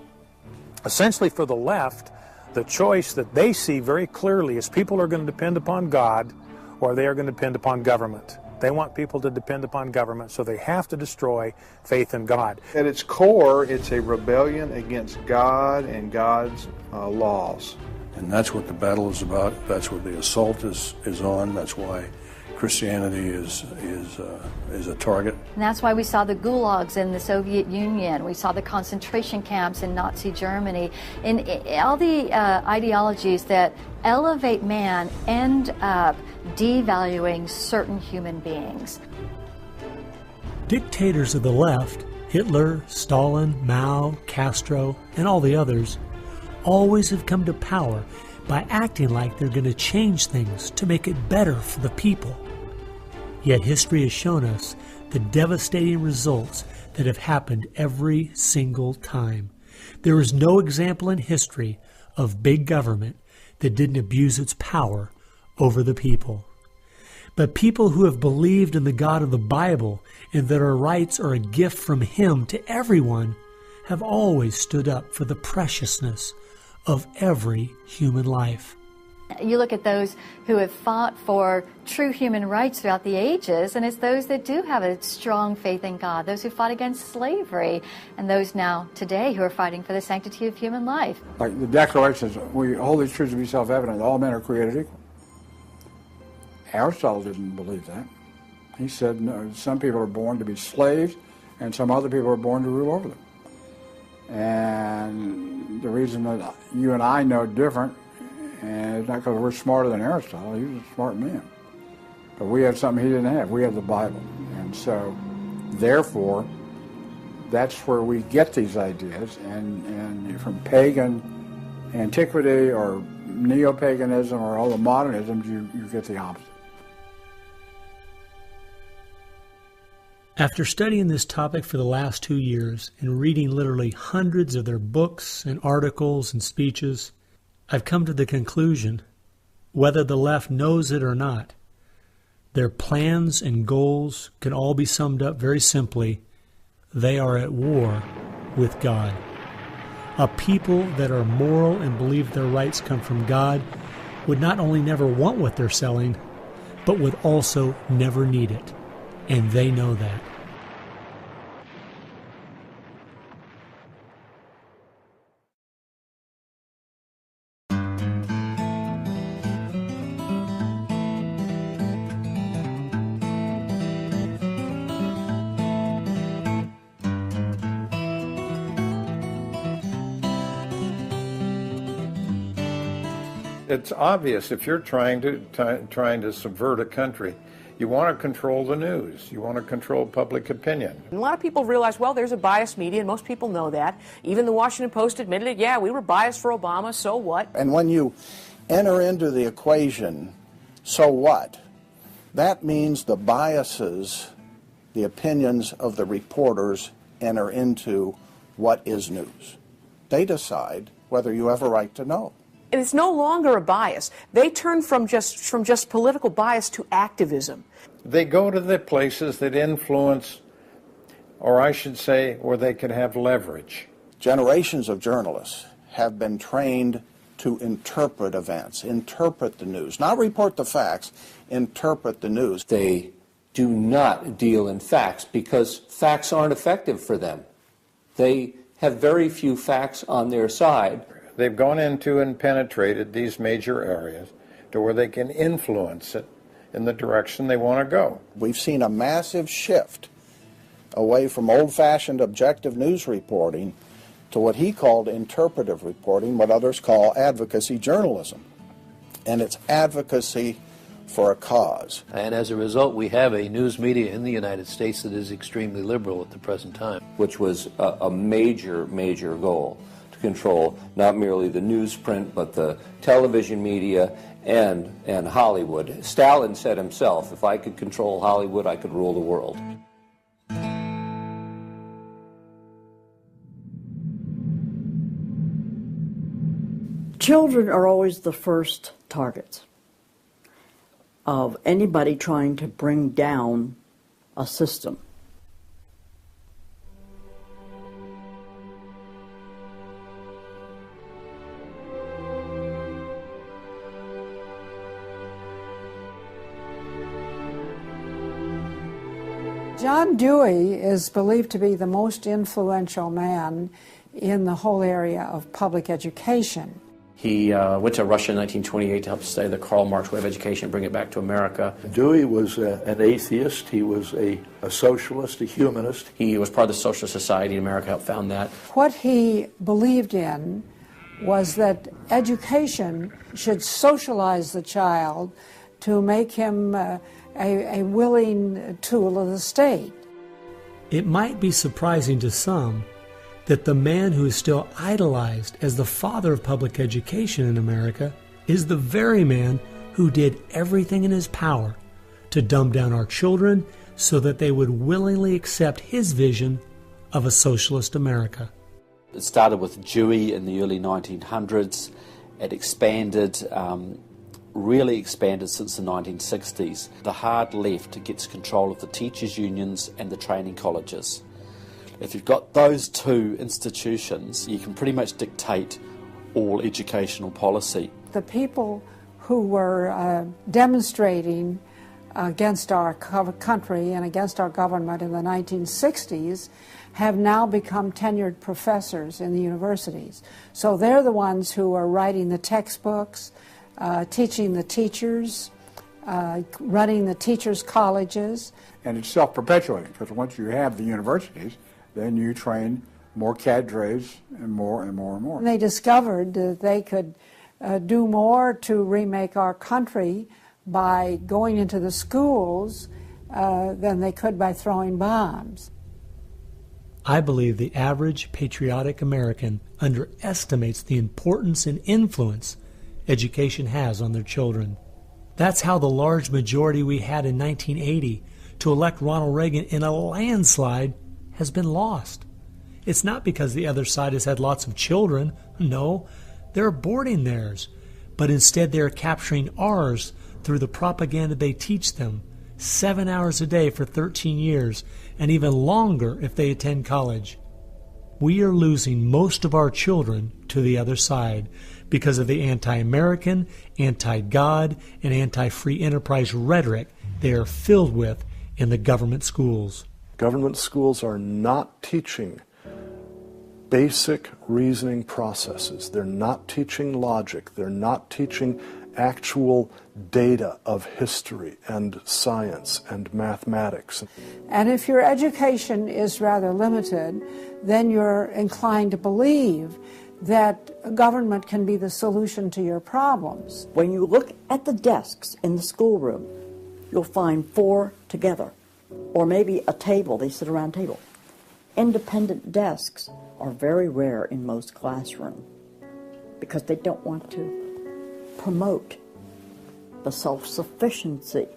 Essentially, for the left, the choice that they see very clearly is people are going to depend upon God or they are going to depend upon government. They want people to depend upon government, so they have to destroy faith in God. At its core, it's a rebellion against God and God's laws. And that's what the battle is about. That's what the assault is on. That's why Christianity is a target. And that's why we saw the gulags in the Soviet Union. We saw the concentration camps in Nazi Germany. And all the ideologies that elevate man end up devaluing certain human beings. Dictators of the left, Hitler, Stalin, Mao, Castro, and all the others, always have come to power by acting like they're going to change things to make it better for the people. Yet history has shown us the devastating results that have happened every single time. There is no example in history of big government that didn't abuse its power over the people. But people who have believed in the God of the Bible and that our rights are a gift from Him to everyone have always stood up for the preciousness of every human life. You look at those who have fought for true human rights throughout the ages, and it's those that do have a strong faith in God, those who fought against slavery, and those now today who are fighting for the sanctity of human life. Like the Declaration says, we hold these truths to be self-evident, all men are created equal. Aristotle didn't believe that. He said, no, some people are born to be slaves, and some other people are born to rule over them. And the reason that you and I know different, and it's not because we're smarter than Aristotle, he was a smart man. But we have something he didn't have. We have the Bible. And so, therefore, that's where we get these ideas. And from pagan antiquity or neo-paganism or all the modernisms, you get the opposite. After studying this topic for the last 2 years and reading literally hundreds of their books and articles and speeches, I've come to the conclusion, whether the left knows it or not, their plans and goals can all be summed up very simply. They are at war with God. A people that are moral and believe their rights come from God would not only never want what they're selling, but would also never need it. And they know that. It's obvious if you're trying to subvert a country, you want to control the news. You want to control public opinion. And a lot of people realize, well, there's a biased media, and most people know that. Even the Washington Post admitted it. Yeah, we were biased for Obama, so what? And when you enter into the equation, so what? That means the biases, the opinions of the reporters enter into what is news. They decide whether you have a right to know. And it's no longer a bias. They turn from just political bias to activism. They go to the places that influence, or I should say, where they can have leverage. Generations of journalists have been trained to interpret events, interpret the news, not report the facts, interpret the news. They do not deal in facts because facts aren't effective for them. They have very few facts on their side. They've gone into and penetrated these major areas to where they can influence it in the direction they want to go. We've seen a massive shift away from old-fashioned objective news reporting to what he called interpretive reporting, what others call advocacy journalism. And it's advocacy for a cause. And as a result, we have a news media in the United States that is extremely liberal at the present time. Which was a major, major goal, to control not merely the newsprint, but the television media and Hollywood. Stalin said himself, if I could control Hollywood, I could rule the world. Children are always the first targets of anybody trying to bring down a system. John Dewey is believed to be the most influential man in the whole area of public education. He went to Russia in 1928 to help study the Karl Marx way of education and bring it back to America. Dewey was an atheist. He was a socialist, a humanist. He was part of the Socialist Society in America, helped found that. What he believed in was that education should socialize the child to make him a willing tool of the state. It might be surprising to some that the man who is still idolized as the father of public education in America is the very man who did everything in his power to dumb down our children so that they would willingly accept his vision of a socialist America. It started with Dewey in the early 1900s. It expanded, really expanded since the 1960s. The hard left gets control of the teachers' unions and the training colleges. If you've got those two institutions, you can pretty much dictate all educational policy. The people who were demonstrating against our country and against our government in the 1960s have now become tenured professors in the universities. So they're the ones who are writing the textbooks, teaching the teachers, running the teachers' colleges. And it's self-perpetuating, because once you have the universities, then you train more cadres and more and more and more. And they discovered that they could do more to remake our country by going into the schools than they could by throwing bombs. I believe the average patriotic American underestimates the importance and influence education has on their children. That's how the large majority we had in 1980 to elect Ronald Reagan in a landslide has been lost. It's not because the other side has had lots of children. No, they're aborting theirs. But instead they're capturing ours through the propaganda they teach them, 7 hours a day for 13 years, and even longer if they attend college. We are losing most of our children to the other side because of the anti-American, anti-God, and anti-free enterprise rhetoric they are filled with in the government schools. Government schools are not teaching basic reasoning processes. They're not teaching logic. They're not teaching actual data of history and science and mathematics. And if your education is rather limited, then you're inclined to believe that government can be the solution to your problems. When you look at the desks in the schoolroom, you'll find 4 together, or maybe a table, they sit around a table. Independent desks are very rare in most classrooms because they don't want to promote the self-sufficiency,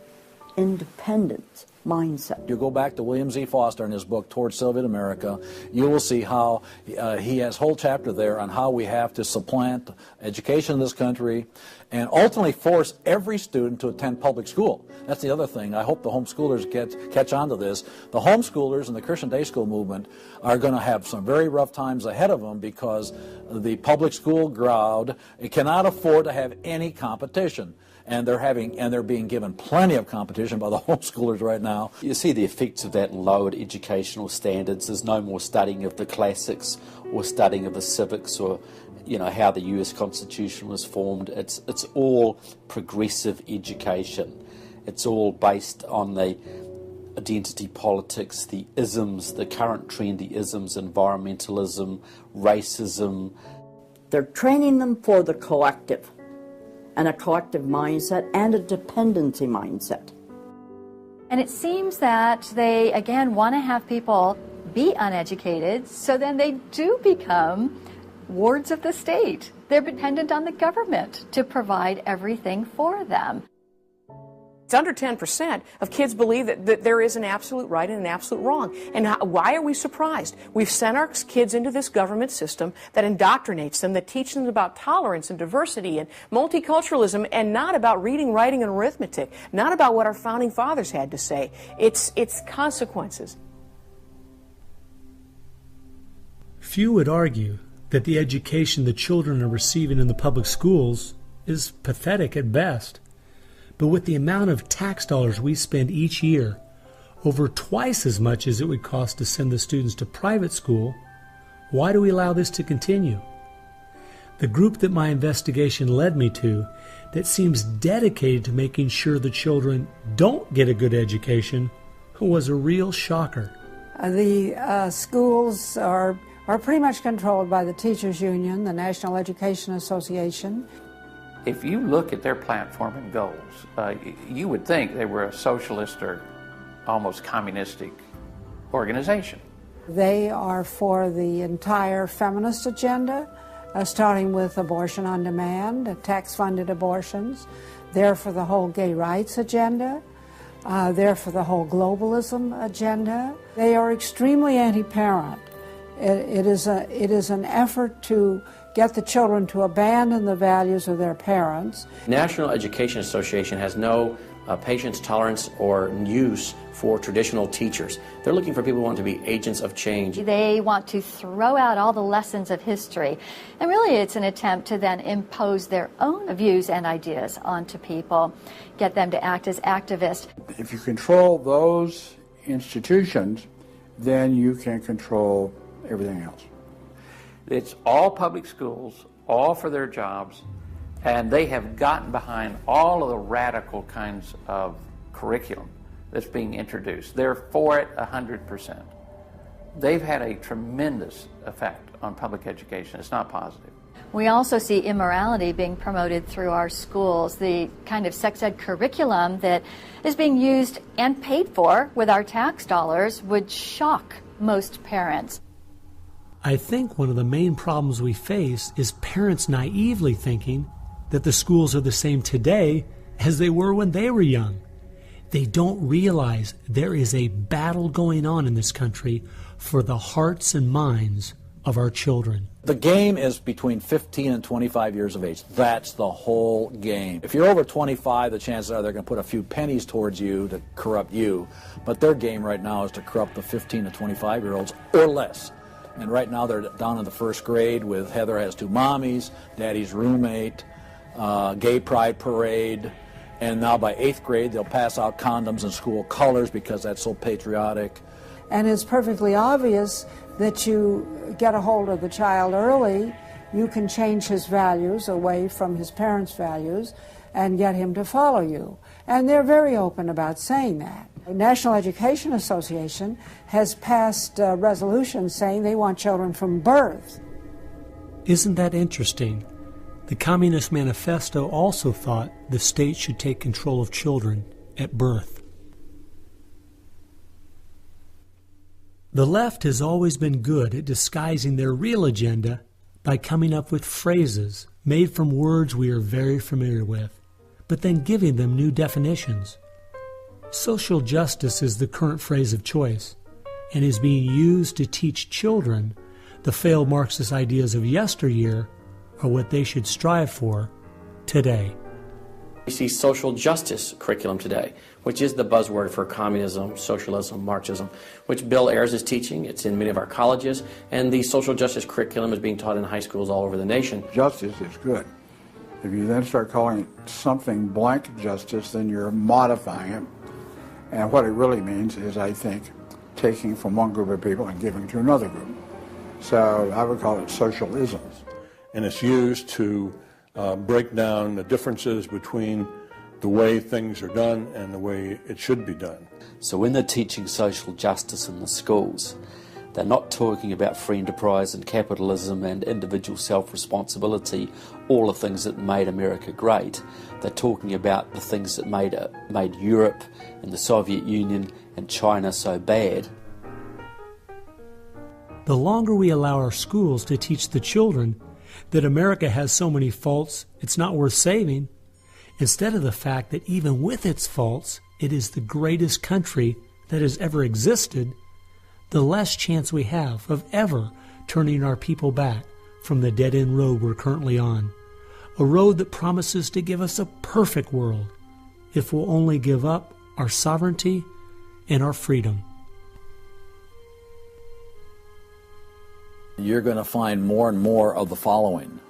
independence mindset. You go back to William Z. Foster in his book, Towards Soviet America, you will see how he has a whole chapter there on how we have to supplant education in this country and ultimately force every student to attend public school. That's the other thing. I hope the homeschoolers catch on to this. The homeschoolers and the Christian day school movement are going to have some very rough times ahead of them because the public school crowd cannot afford to have any competition. And they're being given plenty of competition by the homeschoolers right now. You see the effects of that in lowered educational standards. There's no more studying of the classics or studying of the civics or how the US Constitution was formed. It's all progressive education. It's all based on the identity politics, the isms, the current trendy isms, environmentalism, racism. They're training them for the collective, and a collective mindset and a dependency mindset. And it seems that they, again, want to have people be uneducated, so then they do become wards of the state. They're dependent on the government to provide everything for them. It's under 10% of kids believe that there is an absolute right and an absolute wrong. And why are we surprised? We've sent our kids into this government system that indoctrinates them, that teaches them about tolerance and diversity and multiculturalism, and not about reading, writing, and arithmetic, not about what our founding fathers had to say. It's consequences. Few would argue that the education the children are receiving in the public schools is pathetic at best. But with the amount of tax dollars we spend each year, over twice as much as it would cost to send the students to private school, why do we allow this to continue? The group that my investigation led me to, that seems dedicated to making sure the children don't get a good education, was a real shocker. The schools are pretty much controlled by the Teachers Union, the National Education Association. If you look at their platform and goals, you would think they were a socialist or almost communistic organization. They are for the entire feminist agenda, starting with abortion on demand, tax-funded abortions. They're for the whole gay rights agenda. They're for the whole globalism agenda. They are extremely anti-parent. It is an effort to get the children to abandon the values of their parents. National Education Association has no patience, tolerance, or use for traditional teachers. They're looking for people who want to be agents of change. They want to throw out all the lessons of history. And really it's an attempt to then impose their own views and ideas onto people, get them to act as activists. If you control those institutions, then you can control everything else. It's all public schools, all for their jobs, and they have gotten behind all of the radical kinds of curriculum that's being introduced. They're for it 100%. They've had a tremendous effect on public education. It's not positive. We also see immorality being promoted through our schools. The kind of sex ed curriculum that is being used and paid for with our tax dollars would shock most parents. I think one of the main problems we face is parents naively thinking that the schools are the same today as they were when they were young. They don't realize there is a battle going on in this country for the hearts and minds of our children. The game is between 15 and 25 years of age. That's the whole game. If you're over 25, the chances are they're going to put a few pennies towards you to corrupt you. But their game right now is to corrupt the 15 to 25-year-olds or less. And right now they're down in the first grade with Heather has two mommies, Daddy's roommate, gay pride parade, and now by 8th grade they'll pass out condoms in school colors because that's so patriotic. And it's perfectly obvious that you get a hold of the child early, you can change his values away from his parents' values and get him to follow you. And they're very open about saying that. The National Education Association has passed resolutions saying they want children from birth. Isn't that interesting? The Communist Manifesto also thought the state should take control of children at birth. The left has always been good at disguising their real agenda by coming up with phrases made from words we are very familiar with, but then giving them new definitions. Social justice is the current phrase of choice and is being used to teach children the failed Marxist ideas of yesteryear are what they should strive for today. We see social justice curriculum today, which is the buzzword for communism, socialism, Marxism, which Bill Ayers is teaching. It's in many of our colleges, and the social justice curriculum is being taught in high schools all over the nation. Justice is good. If you then start calling it something blank justice, then you're modifying it. And what it really means is, I think, taking from one group of people and giving to another group. So I would call it socialisms. and it's used to break down the differences between the way things are done and the way it should be done. So when they're teaching social justice in the schools, they're not talking about free enterprise and capitalism and individual self-responsibility, all the things that made America great. They're talking about the things that made Europe and the Soviet Union and China so bad. The longer we allow our schools to teach the children that America has so many faults it's not worth saving, instead of the fact that even with its faults, it is the greatest country that has ever existed, the less chance we have of ever turning our people back from the dead-end road we're currently on, a road that promises to give us a perfect world if we'll only give up our sovereignty and our freedom. You're going to find more and more of the following.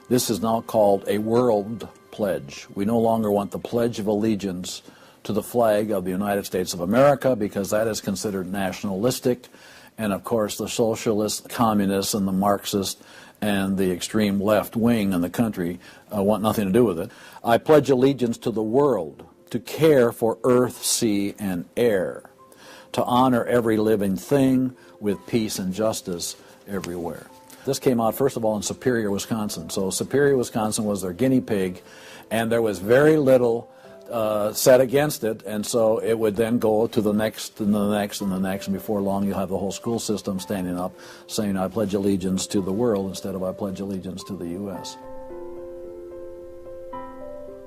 This is now called a world pledge. We no longer want the Pledge of Allegiance to the flag of the United States of America because that is considered nationalistic, and of course the socialists, communists, and the Marxists and the extreme left wing in the country want nothing to do with it. I pledge allegiance to the world, to care for earth, sea, and air, to honor every living thing with peace and justice everywhere. This came out, first of all, in Superior, Wisconsin. So Superior, Wisconsin was their guinea pig, and there was very little said against it, and so it would then go to the next and the next and the next, and before long you'll have the whole school system standing up saying, I pledge allegiance to the world instead of I pledge allegiance to the U.S.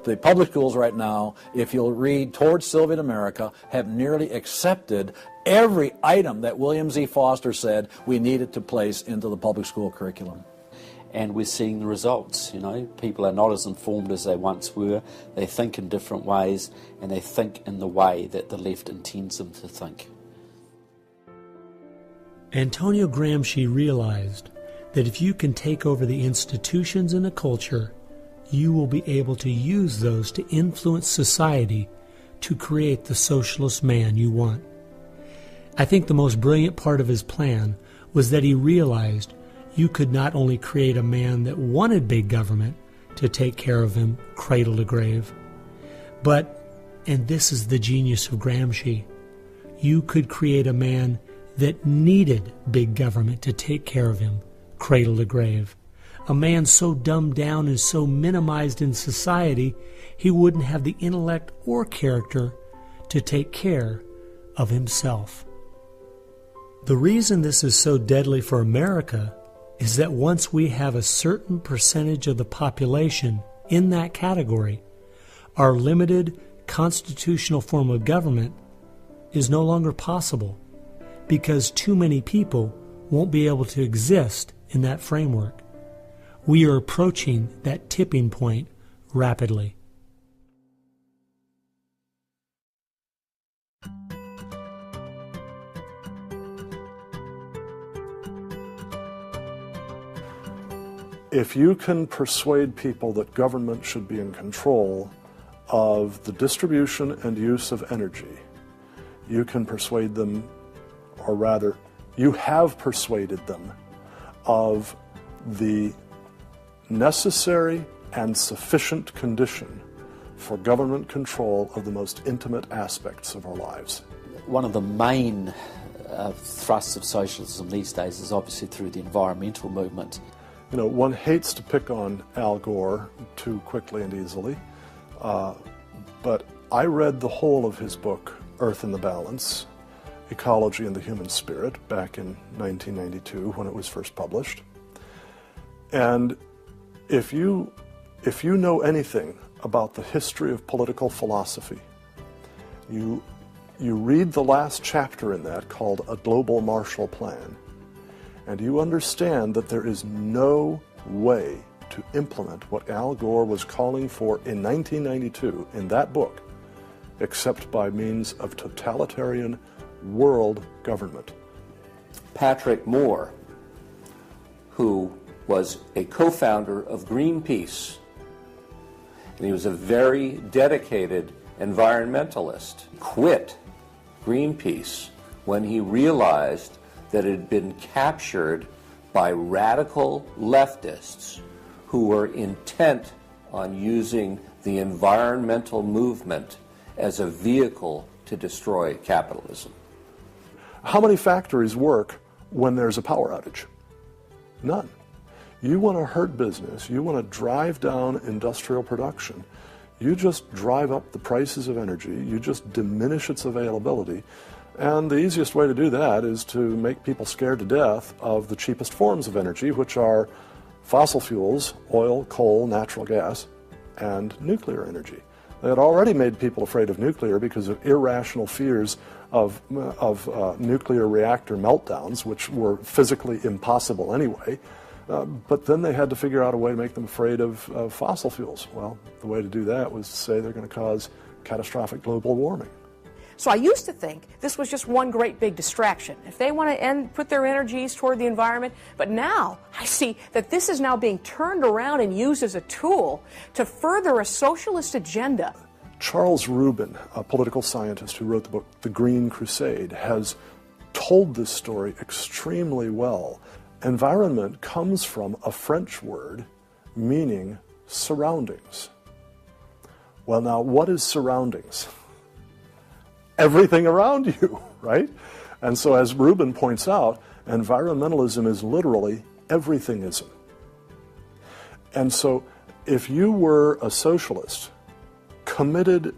The public schools right now, if you'll read Towards Soviet America, have nearly accepted every item that William Z. Foster said we needed to place into the public school curriculum. And we're seeing the results. You know, people are not as informed as they once were. They think in different ways, and they think in the way that the left intends them to think. Antonio Gramsci realized that if you can take over the institutions in a culture, you will be able to use those to influence society to create the socialist man you want. I think the most brilliant part of his plan was that he realized you could not only create a man that wanted big government to take care of him cradle to grave, but, and this is the genius of Gramsci, you could create a man that needed big government to take care of him cradle to grave. A man so dumbed down and so minimized in society, he wouldn't have the intellect or character to take care of himself. The reason this is so deadly for America is that once we have a certain percentage of the population in that category, our limited constitutional form of government is no longer possible because too many people won't be able to exist in that framework. We are approaching that tipping point rapidly. If you can persuade people that government should be in control of the distribution and use of energy, you can persuade them, or rather, you have persuaded them of the necessary and sufficient condition for government control of the most intimate aspects of our lives. One of the main thrusts of socialism these days is obviously through the environmental movement. You know, one hates to pick on Al Gore too quickly and easily, but I read the whole of his book, Earth in the Balance, Ecology and the Human Spirit, back in 1992 when it was first published. And if you know anything about the history of political philosophy, you read the last chapter in that called A Global Marshall Plan, and you understand that there is no way to implement what Al Gore was calling for in 1992 in that book except by means of totalitarian world government. Patrick Moore, who was a co-founder of Greenpeace, and he was a very dedicated environmentalist, quit Greenpeace when he realized that it had been captured by radical leftists who were intent on using the environmental movement as a vehicle to destroy capitalism. How many factories work when there's a power outage? None. You want to hurt business, you want to drive down industrial production, you just drive up the prices of energy, you just diminish its availability, and the easiest way to do that is to make people scared to death of the cheapest forms of energy, which are fossil fuels, oil, coal, natural gas, and nuclear energy. They had already made people afraid of nuclear because of irrational fears of nuclear reactor meltdowns, which were physically impossible anyway. But then they had to figure out a way to make them afraid of fossil fuels. Well, the way to do that was to say they're going to cause catastrophic global warming. So I used to think this was just one great big distraction. If they want to put their energies toward the environment, but now I see that this is now being turned around and used as a tool to further a socialist agenda. Charles Rubin, a political scientist who wrote the book The Green Crusade, has told this story extremely well. Environment comes from a French word meaning surroundings. Well, now, what is surroundings? Everything around you, right? And so, as Rubin points out, environmentalism is literally everythingism. And so, if you were a socialist committed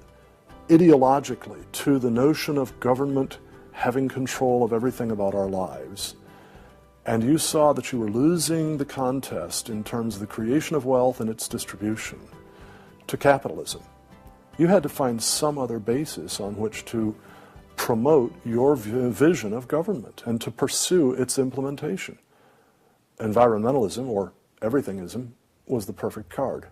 ideologically to the notion of government having control of everything about our lives, and you saw that you were losing the contest in terms of the creation of wealth and its distribution to capitalism, you had to find some other basis on which to promote your vision of government and to pursue its implementation. Environmentalism, or everythingism, was the perfect card.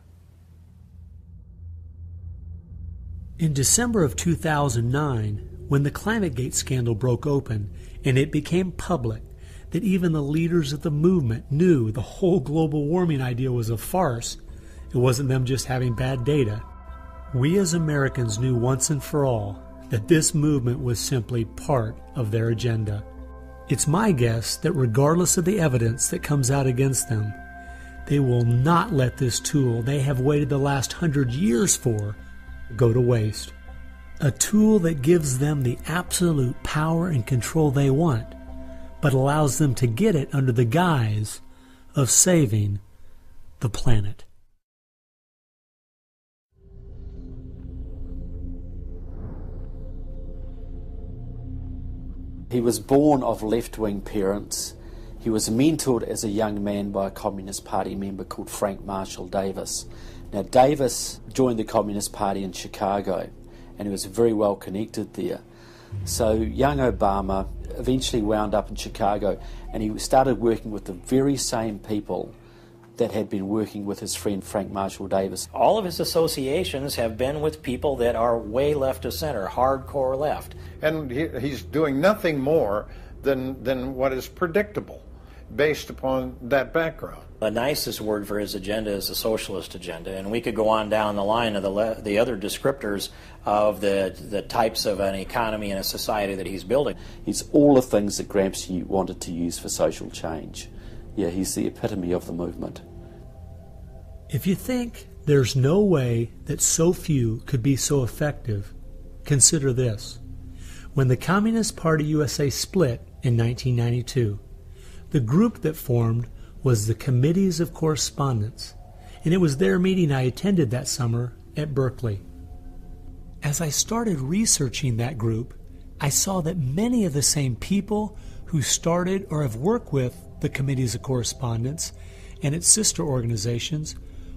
In December of 2009, when the ClimateGate scandal broke open and it became public that even the leaders of the movement knew the whole global warming idea was a farce, it wasn't them just having bad data. We as Americans knew once and for all that this movement was simply part of their agenda. It's my guess that regardless of the evidence that comes out against them, they will not let this tool they have waited the last 100 years for go to waste. A tool that gives them the absolute power and control they want, but allows them to get it under the guise of saving the planet. He was born of left-wing parents. He was mentored as a young man by a Communist Party member called Frank Marshall Davis. Now, Davis joined the Communist Party in Chicago, and he was very well connected there. So young Obama eventually wound up in Chicago, and he started working with the very same people that had been working with his friend Frank Marshall Davis. All of his associations have been with people that are way left of center, hardcore left. And he's doing nothing more than what is predictable based upon that background. The nicest word for his agenda is a socialist agenda, and we could go on down the line of the other descriptors of the types of an economy and a society that he's building. It's all the things that Gramsci wanted to use for social change. Yeah, he's the epitome of the movement. If you think there's no way that so few could be so effective, consider this. When the Communist Party USA split in 1992, the group that formed was the Committees of Correspondence, and it was their meeting I attended that summer at Berkeley. As I started researching that group, I saw that many of the same people who started or have worked with the Committees of Correspondence and its sister organizations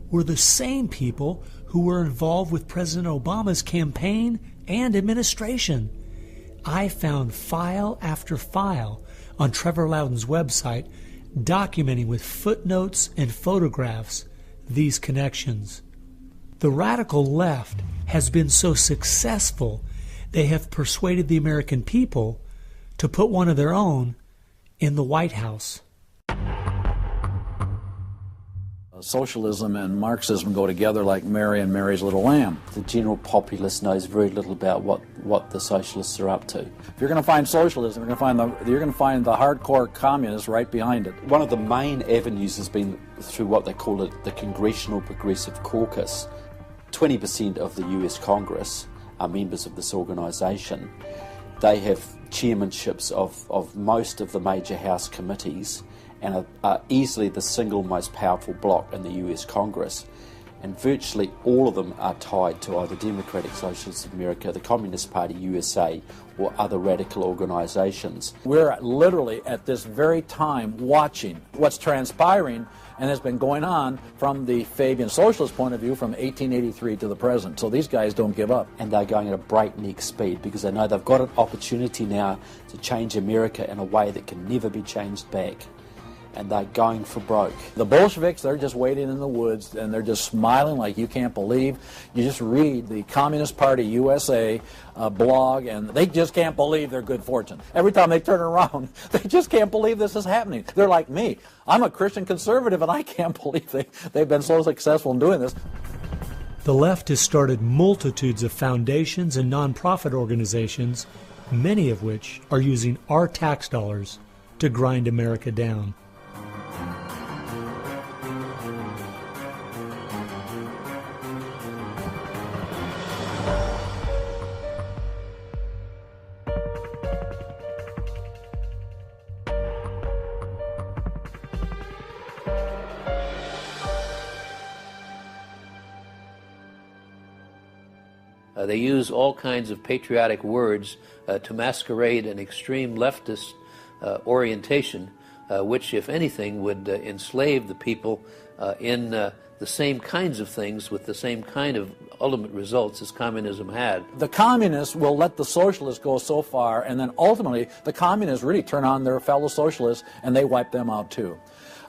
were the same people who were involved with President Obama's campaign and administration. I found file after file on Trevor Loudon's website documenting with footnotes and photographs these connections. The radical left has been so successful they have persuaded the American people to put one of their own in the White House. socialism and Marxism go together like Mary and Mary's little lamb. The general populace knows very little about what the socialists are up to. If you're going to find socialism, you're going to find the hardcore communists right behind it. One of the main avenues has been through what they call the Congressional Progressive Caucus. 20% of the US Congress are members of this organisation. They have chairmanships of most of the major House committees and are easily the single most powerful bloc in the US Congress. And virtually all of them are tied to either Democratic Socialists of America, the Communist Party USA, or other radical organisations. We're literally at this very time watching what's transpiring and has been going on from the Fabian socialist point of view from 1883 to the present. So these guys don't give up. And they're going at a breakneck speed because they know they've got an opportunity now to change America in a way that can never be changed back. And they're going for broke. The Bolsheviks, they're just waiting in the woods and they're just smiling like you can't believe. You just read the Communist Party USA blog and they just can't believe their good fortune. Every time they turn around, they just can't believe this is happening. They're like me. I'm a Christian conservative and I can't believe they've been so successful in doing this. The left has started multitudes of foundations and nonprofit organizations, many of which are using our tax dollars to grind America down. They use all kinds of patriotic words to masquerade an extreme leftist orientation, which, if anything, would enslave the people in the same kinds of things with the same kind of ultimate results as communism had. The communists will let the socialists go so far, and then ultimately the communists really turn on their fellow socialists and they wipe them out too.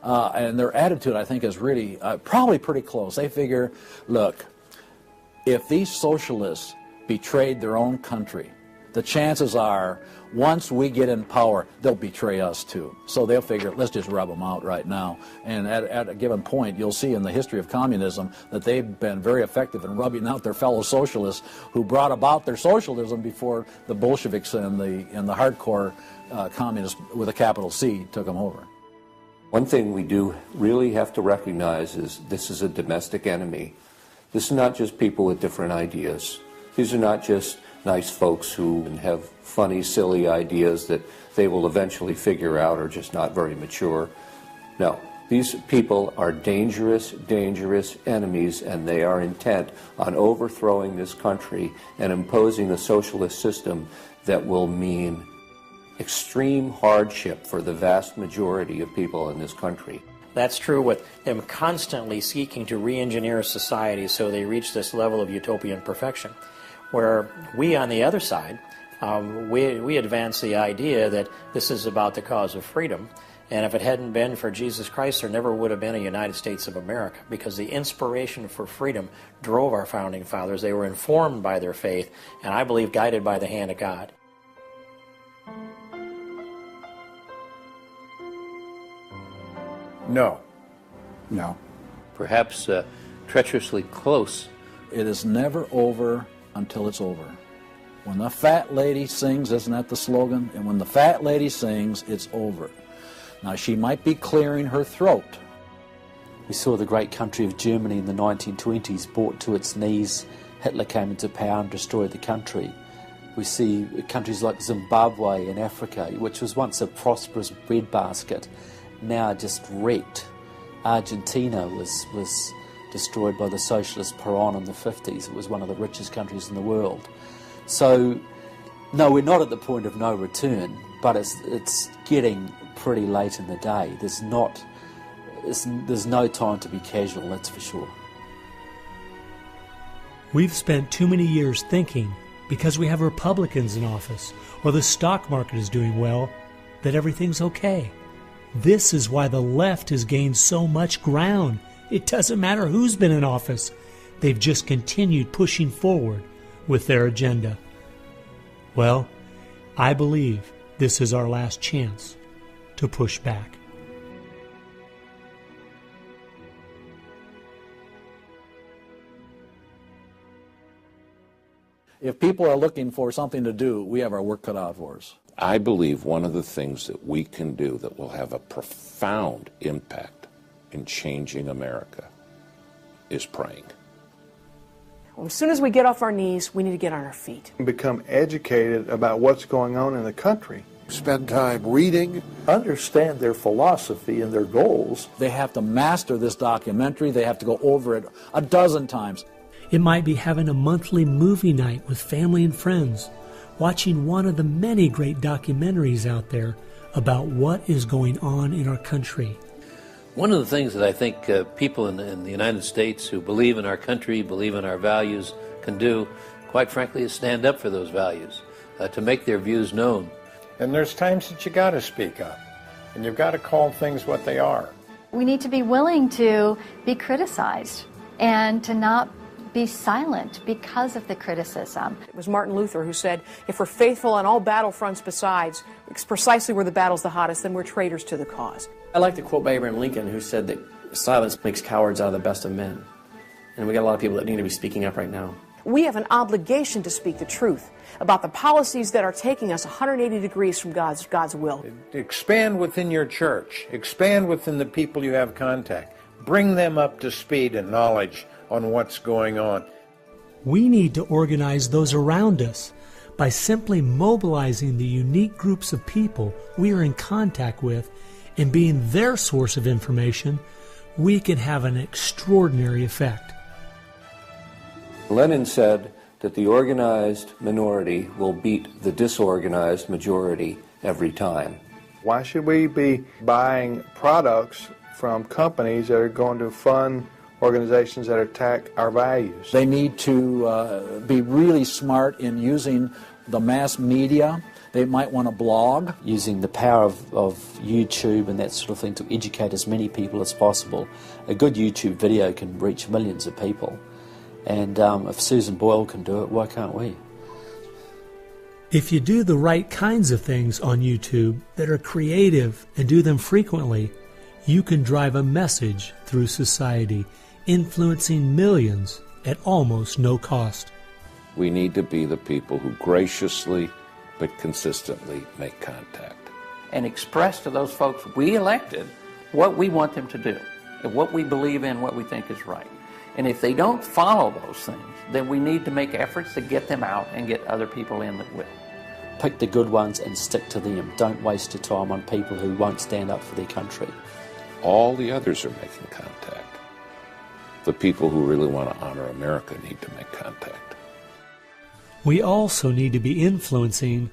And their attitude, I think, is really probably pretty close. They figure, look, if these socialists betrayed their own country, the chances are, once we get in power, they'll betray us too. So they'll figure, let's just rub them out right now. And at a given point, you'll see in the history of communism that they've been very effective in rubbing out their fellow socialists who brought about their socialism before the Bolsheviks and the hardcore communists with a capital C took them over. One thing we do really have to recognize is this is a domestic enemy. This is not just people with different ideas. These are not just nice folks who have funny, silly ideas that they will eventually figure out are just not very mature. No, these people are dangerous, dangerous enemies, and they are intent on overthrowing this country and imposing a socialist system that will mean extreme hardship for the vast majority of people in this country. That's true with them constantly seeking to re-engineer society so they reach this level of utopian perfection. Where we, on the other side, we advance the idea that this is about the cause of freedom, and if it hadn't been for Jesus Christ, there never would have been a United States of America, because the inspiration for freedom drove our founding fathers. They were informed by their faith, and I believe guided by the hand of God. No. No. Perhaps treacherously close. It is never over until it's over. When the fat lady sings, isn't that the slogan? And when the fat lady sings, it's over. Now, she might be clearing her throat. We saw the great country of Germany in the 1920s brought to its knees. Hitler came into power and destroyed the country. We see countries like Zimbabwe in Africa, which was once a prosperous breadbasket, now just wrecked. Argentina was destroyed by the socialist Perón in the 50s. It was one of the richest countries in the world. So, no, we're not at the point of no return, but it's getting pretty late in the day. There's no time to be casual, that's for sure. We've spent too many years thinking, because we have Republicans in office, or the stock market is doing well, that everything's okay. This is why the left has gained so much ground. It doesn't matter who's been in office. They've just continued pushing forward with their agenda. Well, I believe this is our last chance to push back. If people are looking for something to do, we have our work cut out for us. I believe one of the things that we can do that will have a profound impact in changing America is praying. Well, as soon as we get off our knees, we need to get on our feet. Become educated about what's going on in the country. Spend time reading, understand their philosophy and their goals. They have to master this documentary. They have to go over it a dozen times. It might be having a monthly movie night with family and friends, watching one of the many great documentaries out there about what is going on in our country. One of the things that I think people in the United States who believe in our country, believe in our values, can do, quite frankly, is stand up for those values, to make their views known. And there's times that you got to speak up, and you've got to call things what they are. We need to be willing to be criticized and to not be silent because of the criticism. It was Martin Luther who said, if we're faithful on all battlefronts besides, it's precisely where the battle's the hottest, then we're traitors to the cause. I like the quote by Abraham Lincoln, who said that silence makes cowards out of the best of men. And we got a lot of people that need to be speaking up right now. We have an obligation to speak the truth about the policies that are taking us 180 degrees from God's will. Expand within your church. Expand within the people you have contact. Bring them up to speed and knowledge on what's going on. We need to organize those around us by simply mobilizing the unique groups of people we are in contact with and being their source of information. We can have an extraordinary effect. Lenin said that the organized minority will beat the disorganized majority every time. Why should we be buying products from companies that are going to fund organizations that attack our values? They need to be really smart in using the mass media. They might want to blog. Using the power of YouTube and that sort of thing to educate as many people as possible. A good YouTube video can reach millions of people. And if Susan Boyle can do it, why can't we? If you do the right kinds of things on YouTube that are creative and do them frequently, you can drive a message through society, influencing millions at almost no cost. We need to be the people who graciously but consistently make contact. And express to those folks we elected what we want them to do, and what we believe in, what we think is right. And if they don't follow those things, then we need to make efforts to get them out and get other people in that will. Pick the good ones and stick to them. Don't waste your time on people who won't stand up for their country. All the others are making contact. The people who really want to honor America need to make contact. We also need to be influencing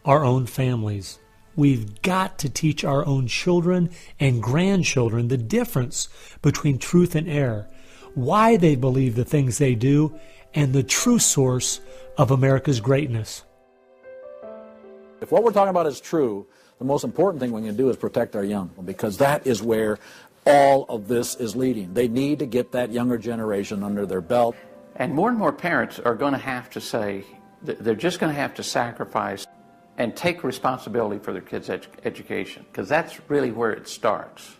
our own families. We've got to teach our own children and grandchildren the difference between truth and error, why they believe the things they do, and the true source of America's greatness. If what we're talking about is true, the most important thing we can do is protect our young, because that is where all of this is leading. They need to get that younger generation under their belt. And more parents are going to have to say, they're just going to have to sacrifice and take responsibility for their kids' education, because that's really where it starts,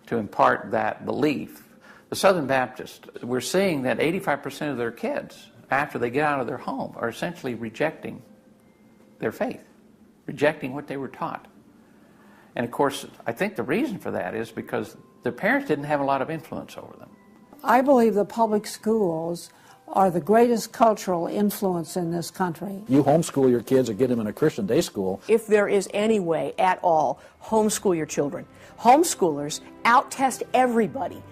to impart that belief. The Southern Baptists, we're seeing that 85% of their kids, after they get out of their home, are essentially rejecting their faith, rejecting what they were taught. And of course, I think the reason for that is because their parents didn't have a lot of influence over them. I believe the public schools are the greatest cultural influence in this country. You homeschool your kids or get them in a Christian day school. If there is any way at all, homeschool your children. Homeschoolers out-test everybody.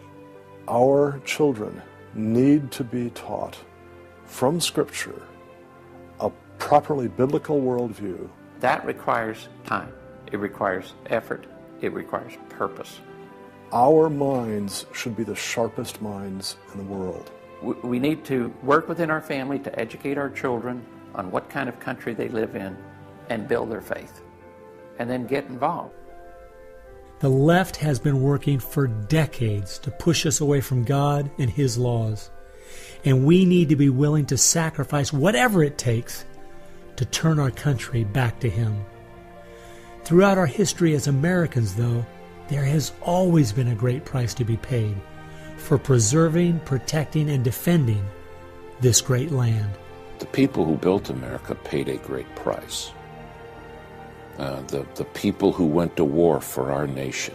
Our children need to be taught from Scripture a properly biblical worldview. That requires time. It requires effort. It requires purpose. Our minds should be the sharpest minds in the world. We need to work within our family to educate our children on what kind of country they live in and build their faith, and then get involved. The left has been working for decades to push us away from God and His laws, and we need to be willing to sacrifice whatever it takes to turn our country back to Him. Throughout our history as Americans, though, there has always been a great price to be paid for preserving, protecting, and defending this great land. the people who built America paid a great price. The people who went to war for our nation,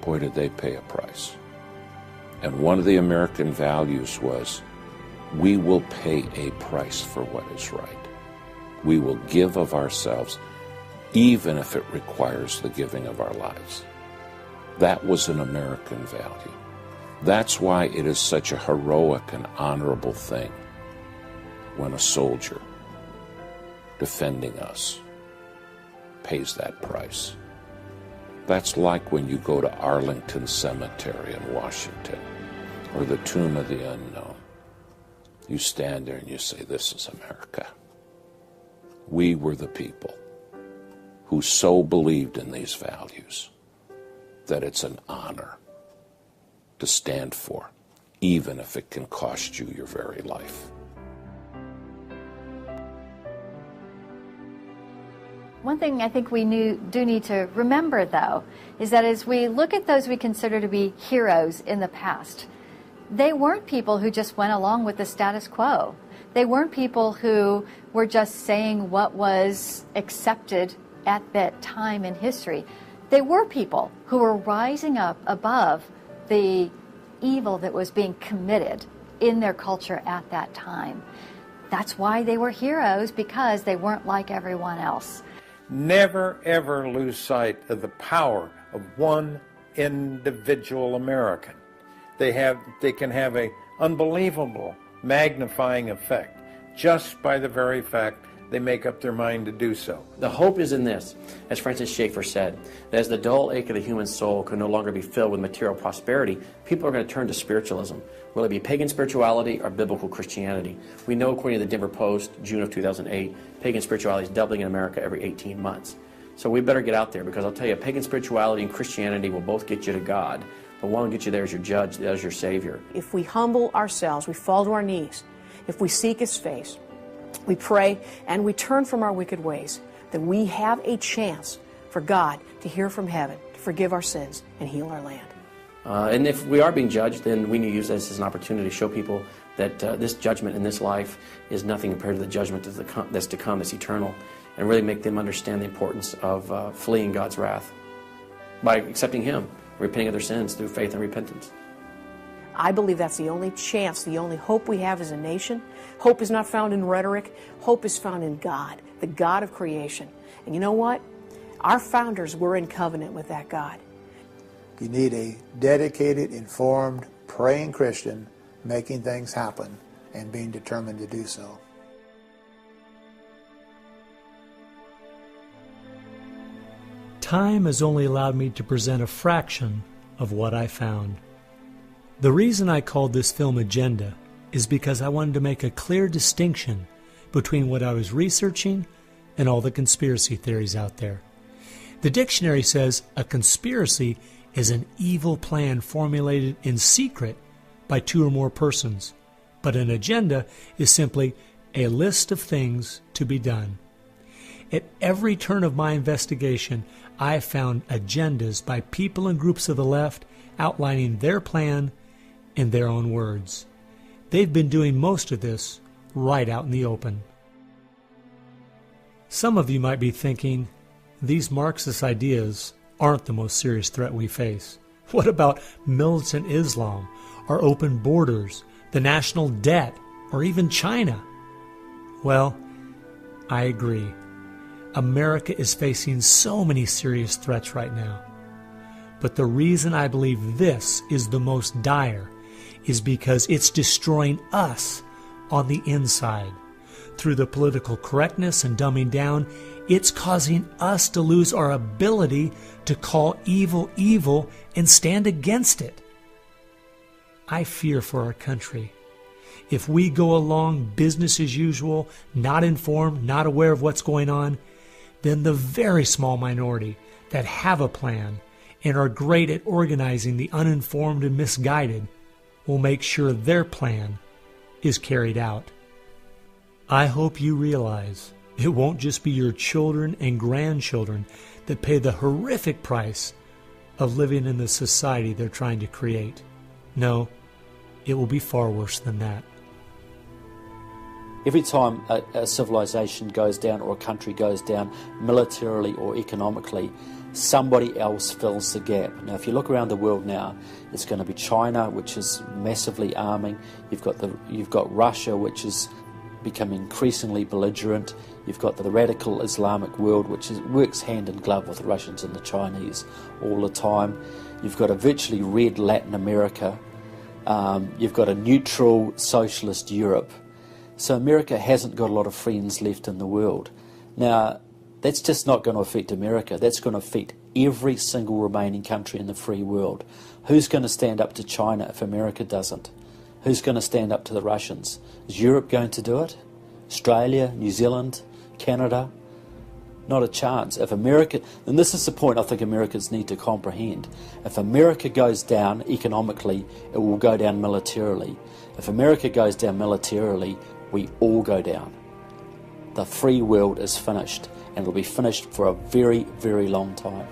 boy, did they pay a price. And one of the American values was, we will pay a price for what is right. We will give of ourselves, even if it requires the giving of our lives. That was an American value. That's why it is such a heroic and honorable thing when a soldier defending us pays that price. That's like when you go to Arlington Cemetery in Washington, or the Tomb of the Unknown. You stand there and you say, this is America. We were the people who so believed in these values that it's an honor to stand for, even if it can cost you your very life. One thing I think we do need to remember, though, is that as we look at those we consider to be heroes in the past, they weren't people who just went along with the status quo. They weren't people who were just saying what was accepted at that time in history. They were people who were rising up above the evil that was being committed in their culture at that time. That's why they were heroes, because they weren't like everyone else. Never, ever lose sight of the power of one individual American. They can have an unbelievable magnifying effect just by the very fact they make up their mind to do so. The hope is in this, as Francis Schaeffer said, that as the dull ache of the human soul can no longer be filled with material prosperity, people are going to turn to spiritualism, whether it be pagan spirituality or biblical Christianity. We know, according to the Denver Post, June of 2008, pagan spirituality is doubling in America every 18 months. So we better get out there, because I'll tell you, pagan spirituality and Christianity will both get you to God, but one will get you there as your judge, as your Savior. If we humble ourselves, we fall to our knees, if we seek His face, we pray, and we turn from our wicked ways, then we have a chance for God to hear from heaven, to forgive our sins, and heal our land. And if we are being judged, then we need to use this as an opportunity to show people that this judgment in this life is nothing compared to the judgment that's to come, that's eternal, and really make them understand the importance of fleeing God's wrath by accepting Him, repenting of their sins through faith and repentance. I believe that's the only chance, the only hope we have as a nation. Hope is not found in rhetoric. Hope is found in God, the God of creation. And you know what? Our founders were in covenant with that God. You need a dedicated, informed, praying Christian making things happen and being determined to do so. Time has only allowed me to present a fraction of what I found. The reason I called this film Agenda is because I wanted to make a clear distinction between what I was researching and all the conspiracy theories out there. The dictionary says a conspiracy is an evil plan formulated in secret by two or more persons, but an agenda is simply a list of things to be done. At every turn of my investigation, I have found agendas by people and groups of the left outlining their plan in their own words. They've been doing most of this right out in the open. Some of you might be thinking, these Marxist ideas aren't the most serious threat we face. What about militant Islam, our open borders, the national debt, or even China? Well, I agree. America is facing so many serious threats right now. But the reason I believe this is the most dire is because it's destroying us on the inside. Through the political correctness and dumbing down, it's causing us to lose our ability to call evil evil and stand against it. I fear for our country. If we go along business as usual, not informed, not aware of what's going on, then the very small minority that have a plan and are great at organizing the uninformed and misguided will make sure their plan is carried out. I hope you realize it won't just be your children and grandchildren that pay the horrific price of living in the society they're trying to create. No, it will be far worse than that. Every time a civilization goes down or a country goes down militarily or economically, somebody else fills the gap. Now, if you look around the world now, it's going to be China, which is massively arming. You've got Russia, which is becoming increasingly belligerent. You've got the radical Islamic world, which works hand in glove with the Russians and the Chinese all the time. You've got a virtually red Latin America. You've got a neutral socialist Europe. So America hasn't got a lot of friends left in the world. Now, that's just not going to affect America. That's going to affect every single remaining country in the free world. Who's going to stand up to China if America doesn't? Who's going to stand up to the Russians? Is Europe going to do it? Australia, New Zealand, Canada? Not a chance. If America, and this is the point I think Americans need to comprehend, if America goes down economically, it will go down militarily. If America goes down militarily, we all go down. The free world is finished, and it will be finished for a very, very long time.